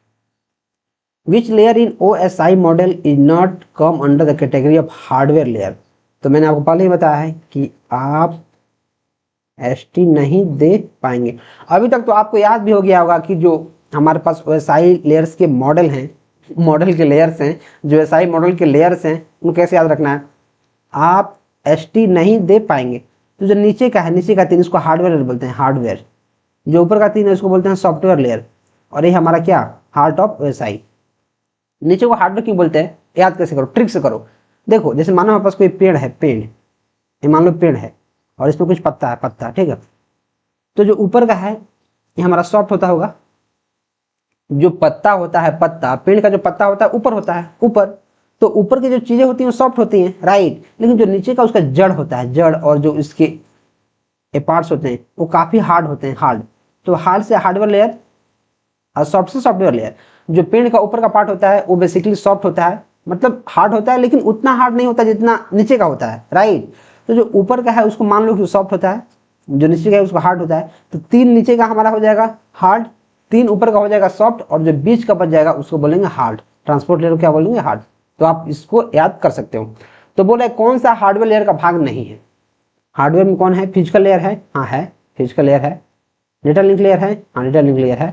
which layer in OSI model is not come under the category of hardware layer. तो मैंने आपको पहले ही बताया है कि आप ST नहीं दे पाएंगे। अभी तक तो आपको याद भी हो गया होगा कि जो हमारे पास OSI लेयर्स के मॉडल हैं, मॉडल के लेयर्स हैं, जो OSI मॉडल के लेयर्स हैं, उनको कैसे याद रखना है, आप ST नहीं दे पाएंगे। तो जो नीचे का है, नीचे का 3, इसको हार्डवेयर बोलते हैं, हार्डवेयर। जो ऊपर का 3 है उसको बोलते हैं सॉफ्टवेयर लेयर, और ये हमारा क्या, हार्ट ऑफ OSI। नीचे को हार्डवेयर क्यों बोलते हैं, याद कैसे करो, ट्रिक से करो। देखो, जैसे मानो हमारे पास कोई पेड़ है, पेड़, ये मान लो पेड़ है, और इसमें कुछ पत्ता है, पत्ता, ठीक है। तो जो ऊपर का है ये हमारा सॉफ्ट होता होगा, जो पत्ता होता है, पत्ता पेड़ का जो पत्ता होता है ऊपर होता है, ऊपर, तो ऊपर की जो चीजें होती हैं सॉफ्ट होती हैं, राइट। लेकिन जो नीचे का उसका जड़ होता है, जड़ और जो इसके पार्ट्स होते हैं वो काफी हार्ड होते हैं, हार्ड। तो हार्ड से हार्डवेयर लेयर और सॉफ्ट से सॉफ्टवेयर लेयर। जो पेड़ का ऊपर का पार्ट होता है वो बेसिकली सॉफ्ट होता है, मतलब हार्ड होता है, लेकिन उतना हार्ड नहीं होता जितना नीचे का होता है, राइट। तो जो ऊपर का है उसको मान लो कि सॉफ्ट होता है, जो नीचे का है उसको हार्ड होता है। तो 3 नीचे का हमारा हो जाएगा हार्ड, 3 ऊपर का हो जाएगा सॉफ्ट, और जो बीच का बच जाएगा उसको बोलेंगे हार्ड। ट्रांसपोर्ट लेयर को क्या बोलेंगे? हार्ड। तो आप इसको याद कर सकते हो। तो बोला कौन सा हार्डवेयर लेयर का भाग नहीं है? हार्डवेयर में कौन है? फिजिकल लेयर है, हाँ है, फिजिकल लेयर है। डेटा लिंक लेयर है, हाँ डेटा लिंक लेयर है।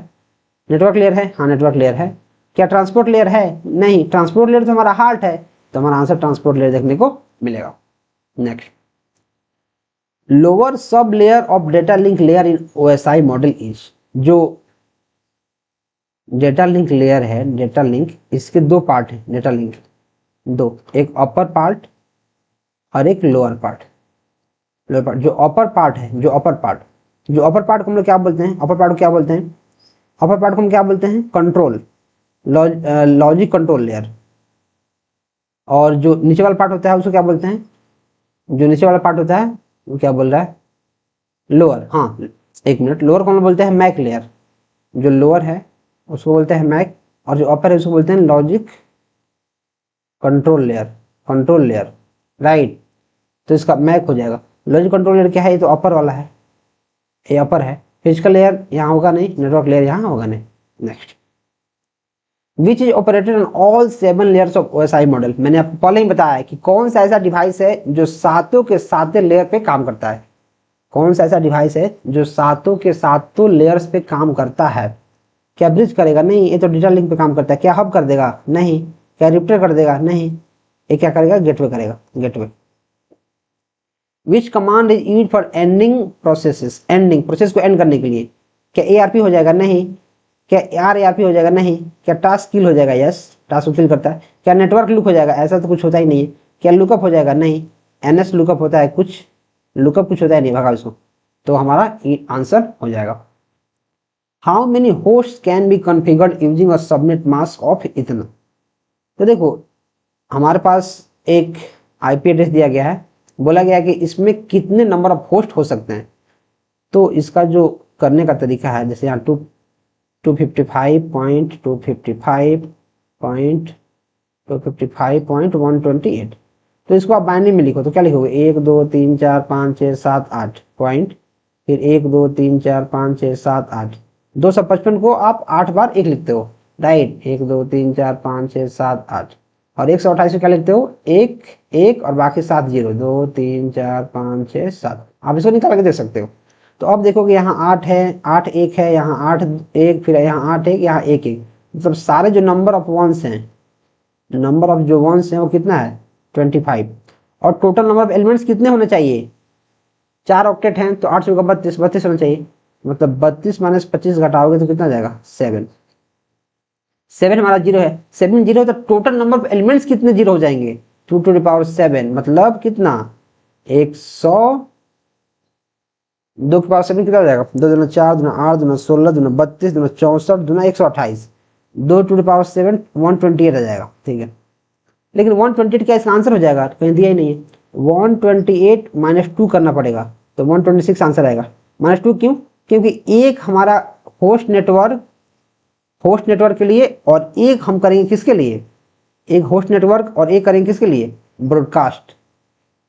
नेटवर्क लेयर है, हाँ नेटवर्क लेयर है। क्या ट्रांसपोर्ट लेयर है? नहीं, ट्रांसपोर्ट लेयर तो हमारा हार्ट है, तो हमारा आंसर ट्रांसपोर्ट लेयर देखने को मिलेगा। Next, lower sub layer of data link layer in OSI model is. जो डेटा लिंक लेयर है, डेटा लिंक, इसके 2 पार्ट है, डेटा लिंक 2, एक अपर पार्ट और एक लोअर पार्ट। लोअर पार्ट, जो अपर पार्ट है, जो अपर पार्ट, जो अपर पार्ट को हम लोग क्या बोलते हैं? अपर पार्ट को क्या बोलते हैं? अपर पार्ट को हम क्या बोलते हैं? Control, logic control layer. और जो नीचे वाला पार्ट होता है उसको क्या बोलते हैं? जो नीचे वाला पार्ट होता है वो क्या बोल रहा है? लोअर। हाँ, एक मिनट, लोअर को हम बोलते हैं मैक लेयर। जो लोअर है उसको बोलते हैं मैक, और जो अपर है उसको बोलते हैं logic control layer, control layer, right. तो इसका मैक हो जाएगा। लॉजिक कंट्रोल लेयर क्या है? ये तो अपर वाला है, ये अपर है। फिजिकल लेयर यहाँ होगा नहीं, नेटवर्क लेयर यहाँ होगा नहीं। Next, which is operated on all 7 layers of OSI model. मैंने आपको पहले ही बताया कि कौन सा ऐसा डिवाइस है जो सातों के सातों लेयर पे काम करता है। कौन सा ऐसा डिवाइस है जो सातों के सातों लेयर्स पे काम करता है? क्या ब्रिज करेगा? नहीं, ये तो डेटा लिंक पे काम करता है। क्या हब कर देगा? नहीं। क्या रिप्टर कर देगा? नहीं। ये क्या करेगा? गेटवे करेगा, gateway. Which command is used for ending processes. Ending process को एंड करने के लिए। क्या ARP हो जाएगा? नहीं। क्या RARP हो जाएगा? नहीं। क्या टास्क किल हो जाएगा? यस, टास्क किल करता है। क्या नेटवर्क लुक हो जाएगा? ऐसा तो कुछ होता ही नहीं है। क्या लुकअप हो जाएगा? नहीं। NS लुकअप होता है कुछ, लुकअप कुछ होता है नहीं, भगा इसको। तो हमारा आंसर हो जाएगा। How many host can be configured using a subnet mask of इतना। तो देखो, हमारे पास एक IP एड्रेस दिया गया है, बोला गया कि इसमें कितने नंबर ऑफ होस्ट हो सकते हैं। तो इसका जो करने का तरीका है, जैसे यहाँ 255.255.128, तो इसको आप बाइनरी में लिखो तो क्या लिखोगे? 1 2 3 4 5 6 7 8 पॉइंट, फिर 1 2 3 4 5 6 7 8, 255 को आप 8 बार 1 लिखते हो, राइट। 1 2 3 4 5 6 7 8। और 128 को क्या लिखते हो? 1 1 और बाकी 7 0, 2 3 4 5 6 7। आप इसको निकाल के देख सकते हो। तो अब देखोगे यहाँ 8 है, 8 1 है, यहाँ 8 1, फिर यहाँ 8 1, यहाँ 1 1, मतलब सारे जो नंबर ऑफ वंस हैं, जो नंबर ऑफ जो वंस हैं वो कितना है? 25। और टोटल नंबर ऑफ एलिमेंट्स कितने होने चाहिए? 4 ऑक्टेट हैं तो 8 से 32 32 होना चाहिए। मतलब 32 माइनस 25 घटाओगे तो कितना जाएगा? 7। 7 हमारा 0 है, 7 0 तो टोटल नंबर ऑफ एलिमेंट्स कितने 0 हो जाएंगे? 2 to the power 7, मतलब कितना? 100, 2 के पावर 7 कितना हो जाएगा? 2 दूना 4 दूना 8 दूना 16 दूना 32 दूना 64 दूना 128, 2 to the power 7 128 आ जाएगा, ठीक है। लेकिन 128 क्या इसका आंसर हो जाएगा? कहीं दिया ही नहीं है। 128 माइनस 2 करना पड़ेगा, तो 126 आंसर आएगा। -2 क्यों? क्योंकि एक हमारा होस्ट नेटवर्क के लिए, और एक हम करेंगे किसके लिए? एक होस्ट नेटवर्क, और एक करेंगे किसके लिए? ब्रॉडकास्ट।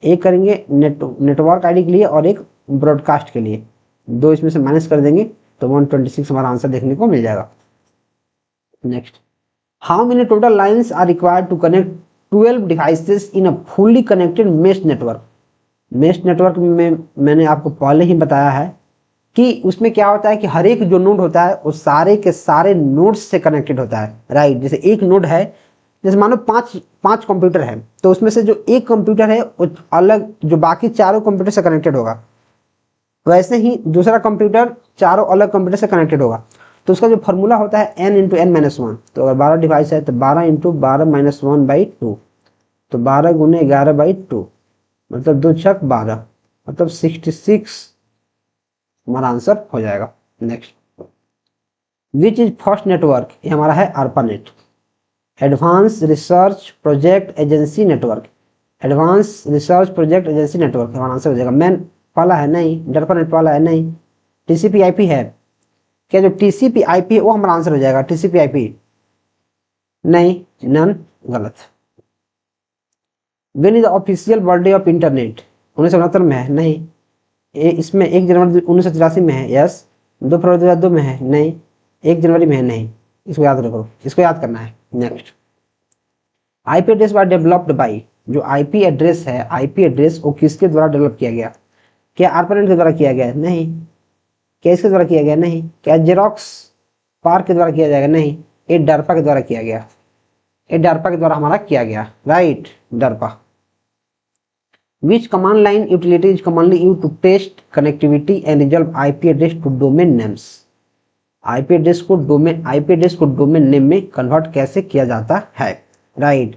एक करेंगे नेटवर्क आईडी के लिए और एक ब्रॉडकास्ट के लिए। 2 इसमें से माइनस कर देंगे तो 126 हमारा आंसर देखने को मिल जाएगा। Next, how many total lines are required to connect 12 devices in a fully connected mesh network. Mesh network में मैंने आपको पहले ही बताया है कि उसमें क्या होता है कि हर एक जो नोड होता है वो सारे के सारे नोड्स से कनेक्टेड होता है, राइट। जैसे एक नोड है, जैसे मानो 5 कंप्यूटर है, तो उसमें से जो एक कंप्यूटर है वो अलग, जो बाकी चारों कंप्यूटर से कनेक्टेड होगा, वैसे ही दूसरा कंप्यूटर चारों अलग कंप्यूटर से कनेक्टेड होगा। तो उसका जो फॉर्मूला होता है n × n-1। तो अगर 12 डिवाइस है तो 12 × 12 - 1/2, तो 12 × 11/2, मतलब 2 छक 12, मतलब 66 हमारा आंसर हो जाएगा। Next, which is first network, ये हमारा है ARPANET, advance research project agency network, advance research project agency network हमारा आंसर हो जाएगा। मैन वाला है नहीं, ARPANET वाला है नहीं, TCP/IP है क्या, जो TCP/IP है वो हमारा आंसर हो जाएगा। TCP/IP नहीं, नन, गलत। When is official birthday of internet, 1969 में है नहीं, इसमें 1 जनवरी 1983 में है, यस। 2 फरवरी 2002 में है नहीं, 1 जनवरी में है नहीं, इसको याद रखो, इसको याद करना है। Next, IP address was developed by, जो IP एड्रेस है, IP एड्रेस वो किसके द्वारा डेवलप किया गया, क्या ARPANET के द्वारा किया गया, नहीं। क्या इसके द्वारा किया गया, नहीं। क्या जेरोक्स पार्क के द्वारा किया जाएगा, नहीं। ये DARPA के द्वारा किया गया, ये DARPA के द्वारा हमारा किया गया, right, DARPA। Which command line utility is commonly used to test connectivity and resolve IP address to domain names? IP address को डोमेन नेम में कन्वर्ट कैसे किया जाता है, राइट।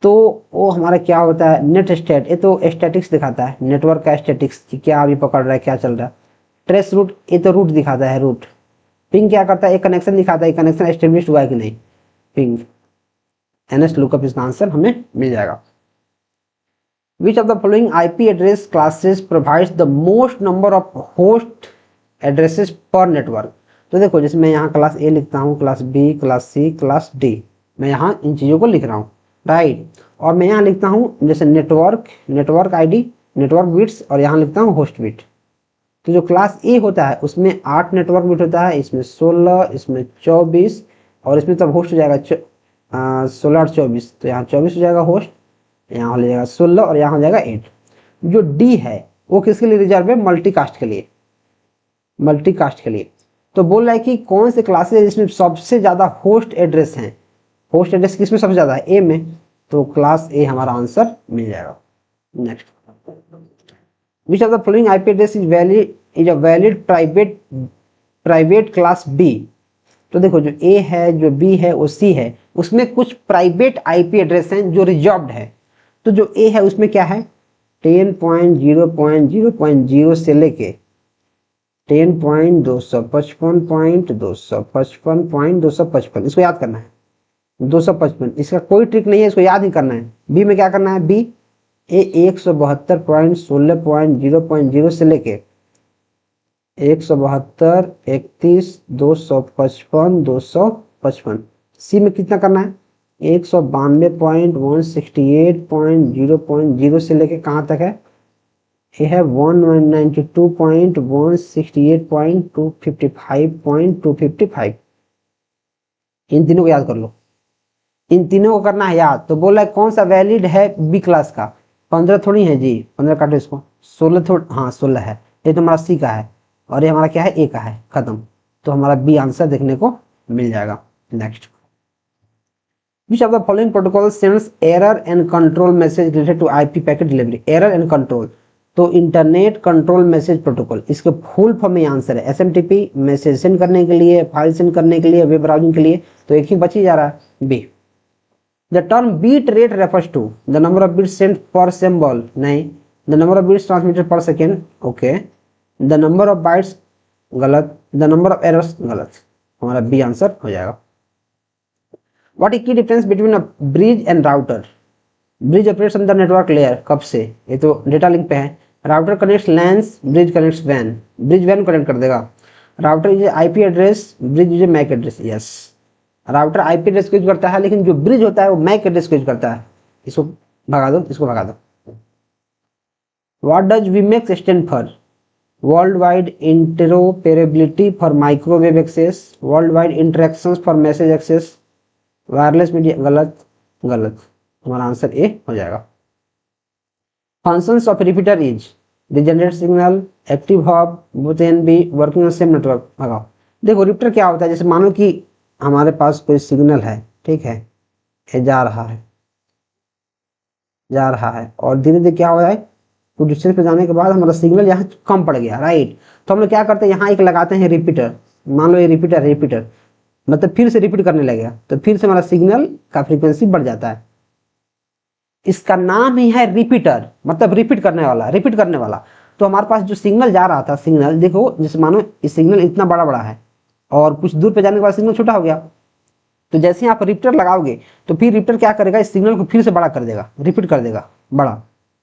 तो वो हमारा क्या होता है, नेट स्टेट, ये तो स्टैटिक्स दिखाता है, नेटवर्क का स्टैटिक्स कि क्या अभी पकड़ रहा है, क्या चल रहा है। ट्रेस रूट, ये तो रूट दिखाता है, रूट। पिंग क्या करता है, एक कनेक्शन दिखाता है, कनेक्शन एस्टेब्लिश हुआ है कि नहीं, पिंग। NS लुकअप इसका आंसर हमें मिल जाएगा। Which of the following IP address classes provides the most number of host addresses per network? तो देखो, जैसे मैं यहाँ क्लास A लिखता हूँ, class B, class C, class D, मैं यहाँ इन चीज़ों को लिख रहा हूँ, राइट। और मैं यहाँ लिखता हूँ जैसे नेटवर्क ID, नेटवर्क बिट्स, और यहाँ लिखता हूँ होस्ट बिट। तो जो क्लास A होता है उसमें 8 नेटवर्क बिट होता है, इसमें 16, इसमें 24, और इसमें तब होस्ट हो जाएगा 16 और 24, तो यहाँ 24 हो जाएगा होस्ट, यहाँ हो जाएगा 16 और यहाँ हो जाएगा 8। जो D है वो किसके लिए रिजर्व है, मल्टीकास्ट के लिए, मल्टीकास्ट के लिए। तो बोल रहा है कि कौन से क्लासेस जिसमें सबसे ज्यादा होस्ट एड्रेस हैं, होस्ट एड्रेस किसमें सबसे ज्यादा है, A में, तो क्लास A हमारा आंसर मिल जाएगा। Next, which of the following IP address is a valid private class B? तो देखो, जो A है, जो B है, वो C है, उसमें कुछ प्राइवेट IP एड्रेस हैं जो रिजर्व्ड है। तो जो A है उसमें क्या है, 10.0.0.0 से लेके 10.255.255.255, इसको याद करना है, 255, इसका कोई ट्रिक नहीं है, इसको याद ही करना है। B में क्या करना है, B 172.16.0.0 से लेके 172, 31, 255, 255। C में कितना करना है, 192.168.0.0 से लेके कहाँ तक है, ये है 192.168.255.255। इन तीनों को याद कर लो, इन तीनों को करना है याद। तो बोला है कौन सा वैलिड है B क्लास का, 15 थोड़ी है जी, 15 काटो इसको, 16 थोड़ा, हाँ 16 है, ये तो हमारा C का है, और ये हमारा क्या है, A का है, खत्म। तो हमारा B आंसर देखने को मिल जाएगा। Next, which of the following protocol sends error and control message related to IP packet delivery? error and control, तो इंटरनेट कंट्रोल मैसेज प्रोटोकॉल, इसके फुल फॉर्म में आंसर है SMTP, मैसेज सेंड करने के लिए, फाइल सेंड करने के लिए, वेब ब्राउजिंग के लिए। तो एक ही बच ही जा रहा है, B। The term bit rate refers to the number of bits sent per symbol, नहीं। The number of bits transmitted per second, okay. The number of bytes, गलत। द नंबर ऑफ एरर्स, गलत। हमारा B आंसर हो जाएगा। What is key difference between a bridge and router? Bridge operates on the network layer, कब से, ये तो data link पे है। Router connects lens, bridge connects van, bridge van connect कर देगा। Router is IP address, bridge is Mac address, yes. Router IP address को use करता है, लेकिन जो ब्रिज होता है वो मैक एड्रेस को यूज करता है। इसको भगा दो, इसको भगा दो। What does WiMAX stand for? Worldwide interoperability for microwave access, worldwide interactions for message access, wireless media, गलत, गलत। हमारा आंसर A हो जाएगा। Functions of repeater is regenerate signal, active hub, both and B, working on same network, भगाओ। देखो, repeater क्या होता है, जैसे मानो कि हमारे पास कोई सिग्नल है, ठीक है, ये जा रहा है, और धीरे धीरे क्या हो रहा है, कुछ डिस्टेंस पे जाने के बाद हमारा सिग्नल यहाँ कम पड़ गया, राइट। तो हम लोग क्या करते हैं, यहाँ एक लगाते हैं रिपीटर, मान लो ये रिपीटर मतलब फिर से रिपीट करने लगेगा, तो फिर से हमारा सिग्नल का फ्रीक्वेंसी बढ़ जाता है। इसका नाम ही है रिपीटर, मतलब रिपीट करने वाला। तो हमारे पास जो सिग्नल जा रहा था, सिग्नल देखो जैसे मानो इस सिग्नल इतना बड़ा बड़ा है और कुछ दूर पे जाने के बाद सिग्नल छोटा हो गया, तो जैसे ही आप रिपीटर लगाओगे तो फिर रिपीटर क्या करेगा, इस सिग्नल को फिर से बड़ा कर देगा, रिपीट कर देगा बड़ा।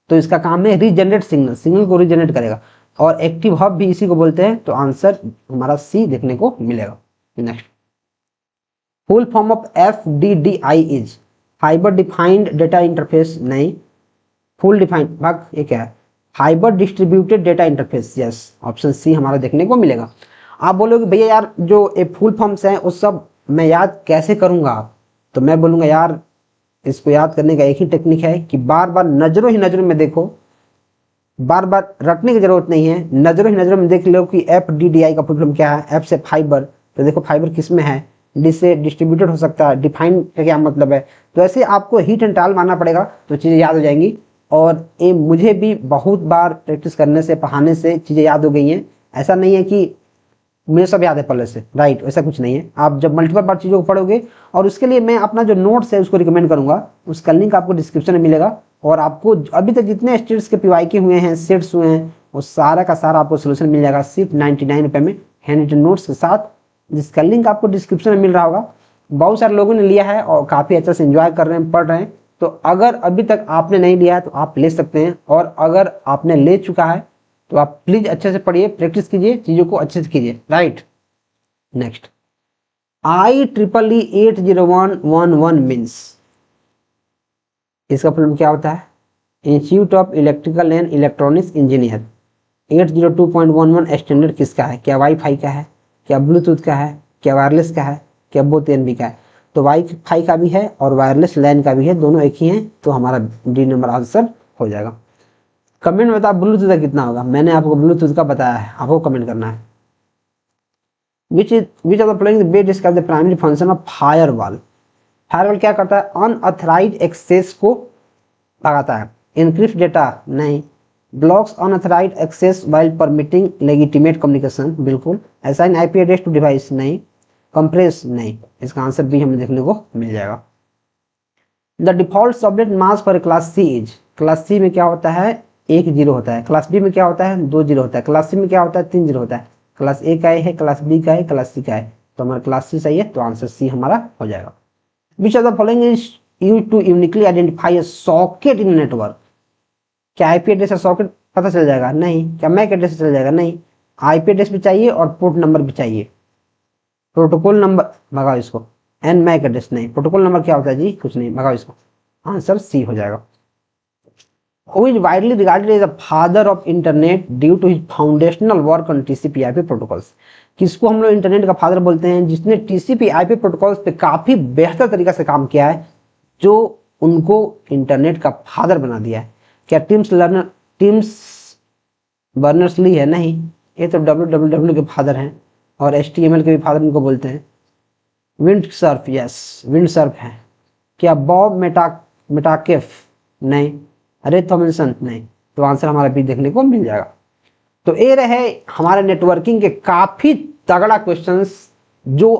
तो इसका काम है रीजनरेट सिग्नल, सिग्नल को रीजनरेट करेगा और एक्टिव हब भी इसी को बोलते हैं। तो आंसर हमारा सी देखने को मिलेगा। Next, full form of FDDI is fibre defined data interface, नहीं, फुल डिफाइंड भाग ये क्या है, fibre distributed data interface, yes, option C हमारा देखने को मिलेगा। आप बोलोगे भैया यार जो ये फुल फॉर्म्स हैं उस सब मैं याद कैसे करूंगा, तो मैं बोलूंगा यार इसको याद करने का एक ही टेक्निक है कि बार बार नजरों ही नजरों में देखो, बार बार रटने की जरूरत नहीं है, नजरों ही नजरों में देख लो कि FDDI का फुल फॉर्म क्या है। F से फाइबर, तो देखो फाइबर किस में है, डी से डिस्ट्रीब्यूटेड हो सकता है, डिफाइन का क्या मतलब है। तो ऐसे आपको हिट एंड टाल मारना पड़ेगा तो चीजें याद हो जाएंगी। और ये मुझे भी बहुत बार प्रैक्टिस करने से, पढ़ाने से चीजें याद हो गई हैं। ऐसा नहीं है कि मुझे सब याद है पहले से, राइट, ऐसा कुछ नहीं है। आप जब मल्टीपल बार चीज़ों को पढ़ोगे, और उसके लिए मैं अपना जो नोट्स है उसको रिकमेंड करूंगा, उसका लिंक आपको डिस्क्रिप्शन में मिलेगा। और आपको अभी तक जितने स्टेट्स के PYQ हुए हैं, सेट्स हुए हैं, वो सारा का सारा आपको सोल्यूशन मिल जाएगा सिर्फ 99 रुपये में, हैंड रिटन नोट्स के साथ, जिसका लिंक आपको डिस्क्रिप्शन में मिल रहा होगा। बहुत सारे लोगों ने लिया है और काफ़ी अच्छा से एंजॉय कर रहे हैं, पढ़ रहे हैं। तो अगर अभी तक आपने नहीं लिया है तो आप ले सकते हैं, और अगर आपने ले चुका है तो आप प्लीज अच्छे से पढ़िए, प्रैक्टिस कीजिए, चीज़ों को अच्छे से कीजिए, राइट। नेक्स्ट, IEEE 80111 मीन्स, इसका फुल क्या होता है, institute of electrical and electronics engineer. 802.11 standard किसका है, क्या वाईफाई का है, क्या ब्लूटूथ का है, क्या वायरलेस का है, क्या बोथ NB का है। तो वाईफाई का भी है और वायरलेस लैन का भी है, दोनों एक ही हैं, तो हमारा D नंबर आंसर हो जाएगा। कमेंट में बताओ ब्लूटूथ का कितना होगा, मैंने आपको ब्लूटूथ का बताया है, आपको कमेंट करना है। which of the following is best describe the primary function of firewall। Firewall क्या करता है, अनऑथराइज्ड एक्सेस को भगाता है। इनक्रिप्ट डेटा, नहीं। Blocks unauthorised access while permitting legitimate communication, बिल्कुल। Assign IP address to device, नहीं। कंप्रेस, नहीं। इसका आंसर भी हमें देखने को मिल जाएगा। The default subnet mask for class C is, class C में क्या होता है, 1 0 होता है। क्लास B में क्या होता है, 2 0 होता है। क्लास C में क्या होता है, 3 0 होता है। क्लास A का है, क्लास B का है, क्लास C का है। तो हमारा क्लास C सही है, तो आंसर C हमारा हो जाएगा। Which of the following is used to uniquely identify a socket in network? क्या IP एड्रेस और सॉकेट पता चल जाएगा, नहीं। क्या मैक एड्रेस चल जाएगा, नहीं। IP एड्रेस भी चाहिए और पोर्ट नंबर भी चाहिए। प्रोटोकॉल नंबर, भगाओ इसको। एंड मैक एड्रेस, नहीं। प्रोटोकॉल नंबर क्या होता है जी, कुछ नहीं, भगाओ इसको। आंसर C हो जाएगा। Who is widely regarded as the father of internet due to his foundational work on TCP/IP protocols? किसको हम लोग इंटरनेट का फादर बोलते हैं, जिसने TCP/IP प्रोटोकॉल्स पे काफी बेहतर तरीका से काम किया है, जो उनको इंटरनेट का फादर बना दिया है। क्या टिम्स बर्नर्स-ली है, नहीं। ये तो www के फादर हैं और HTML के भी फादर इनको बोलते हैं। विंडसर्फ, यस, विंडसर्फ है। क्या बॉब मेटाकेफ, नहीं। रे थॉमसन, नहीं। तो आंसर हमारा भी देखने को मिल जाएगा। तो ये रहे हमारे नेटवर्किंग के काफी तगड़ा क्वेश्चंस जो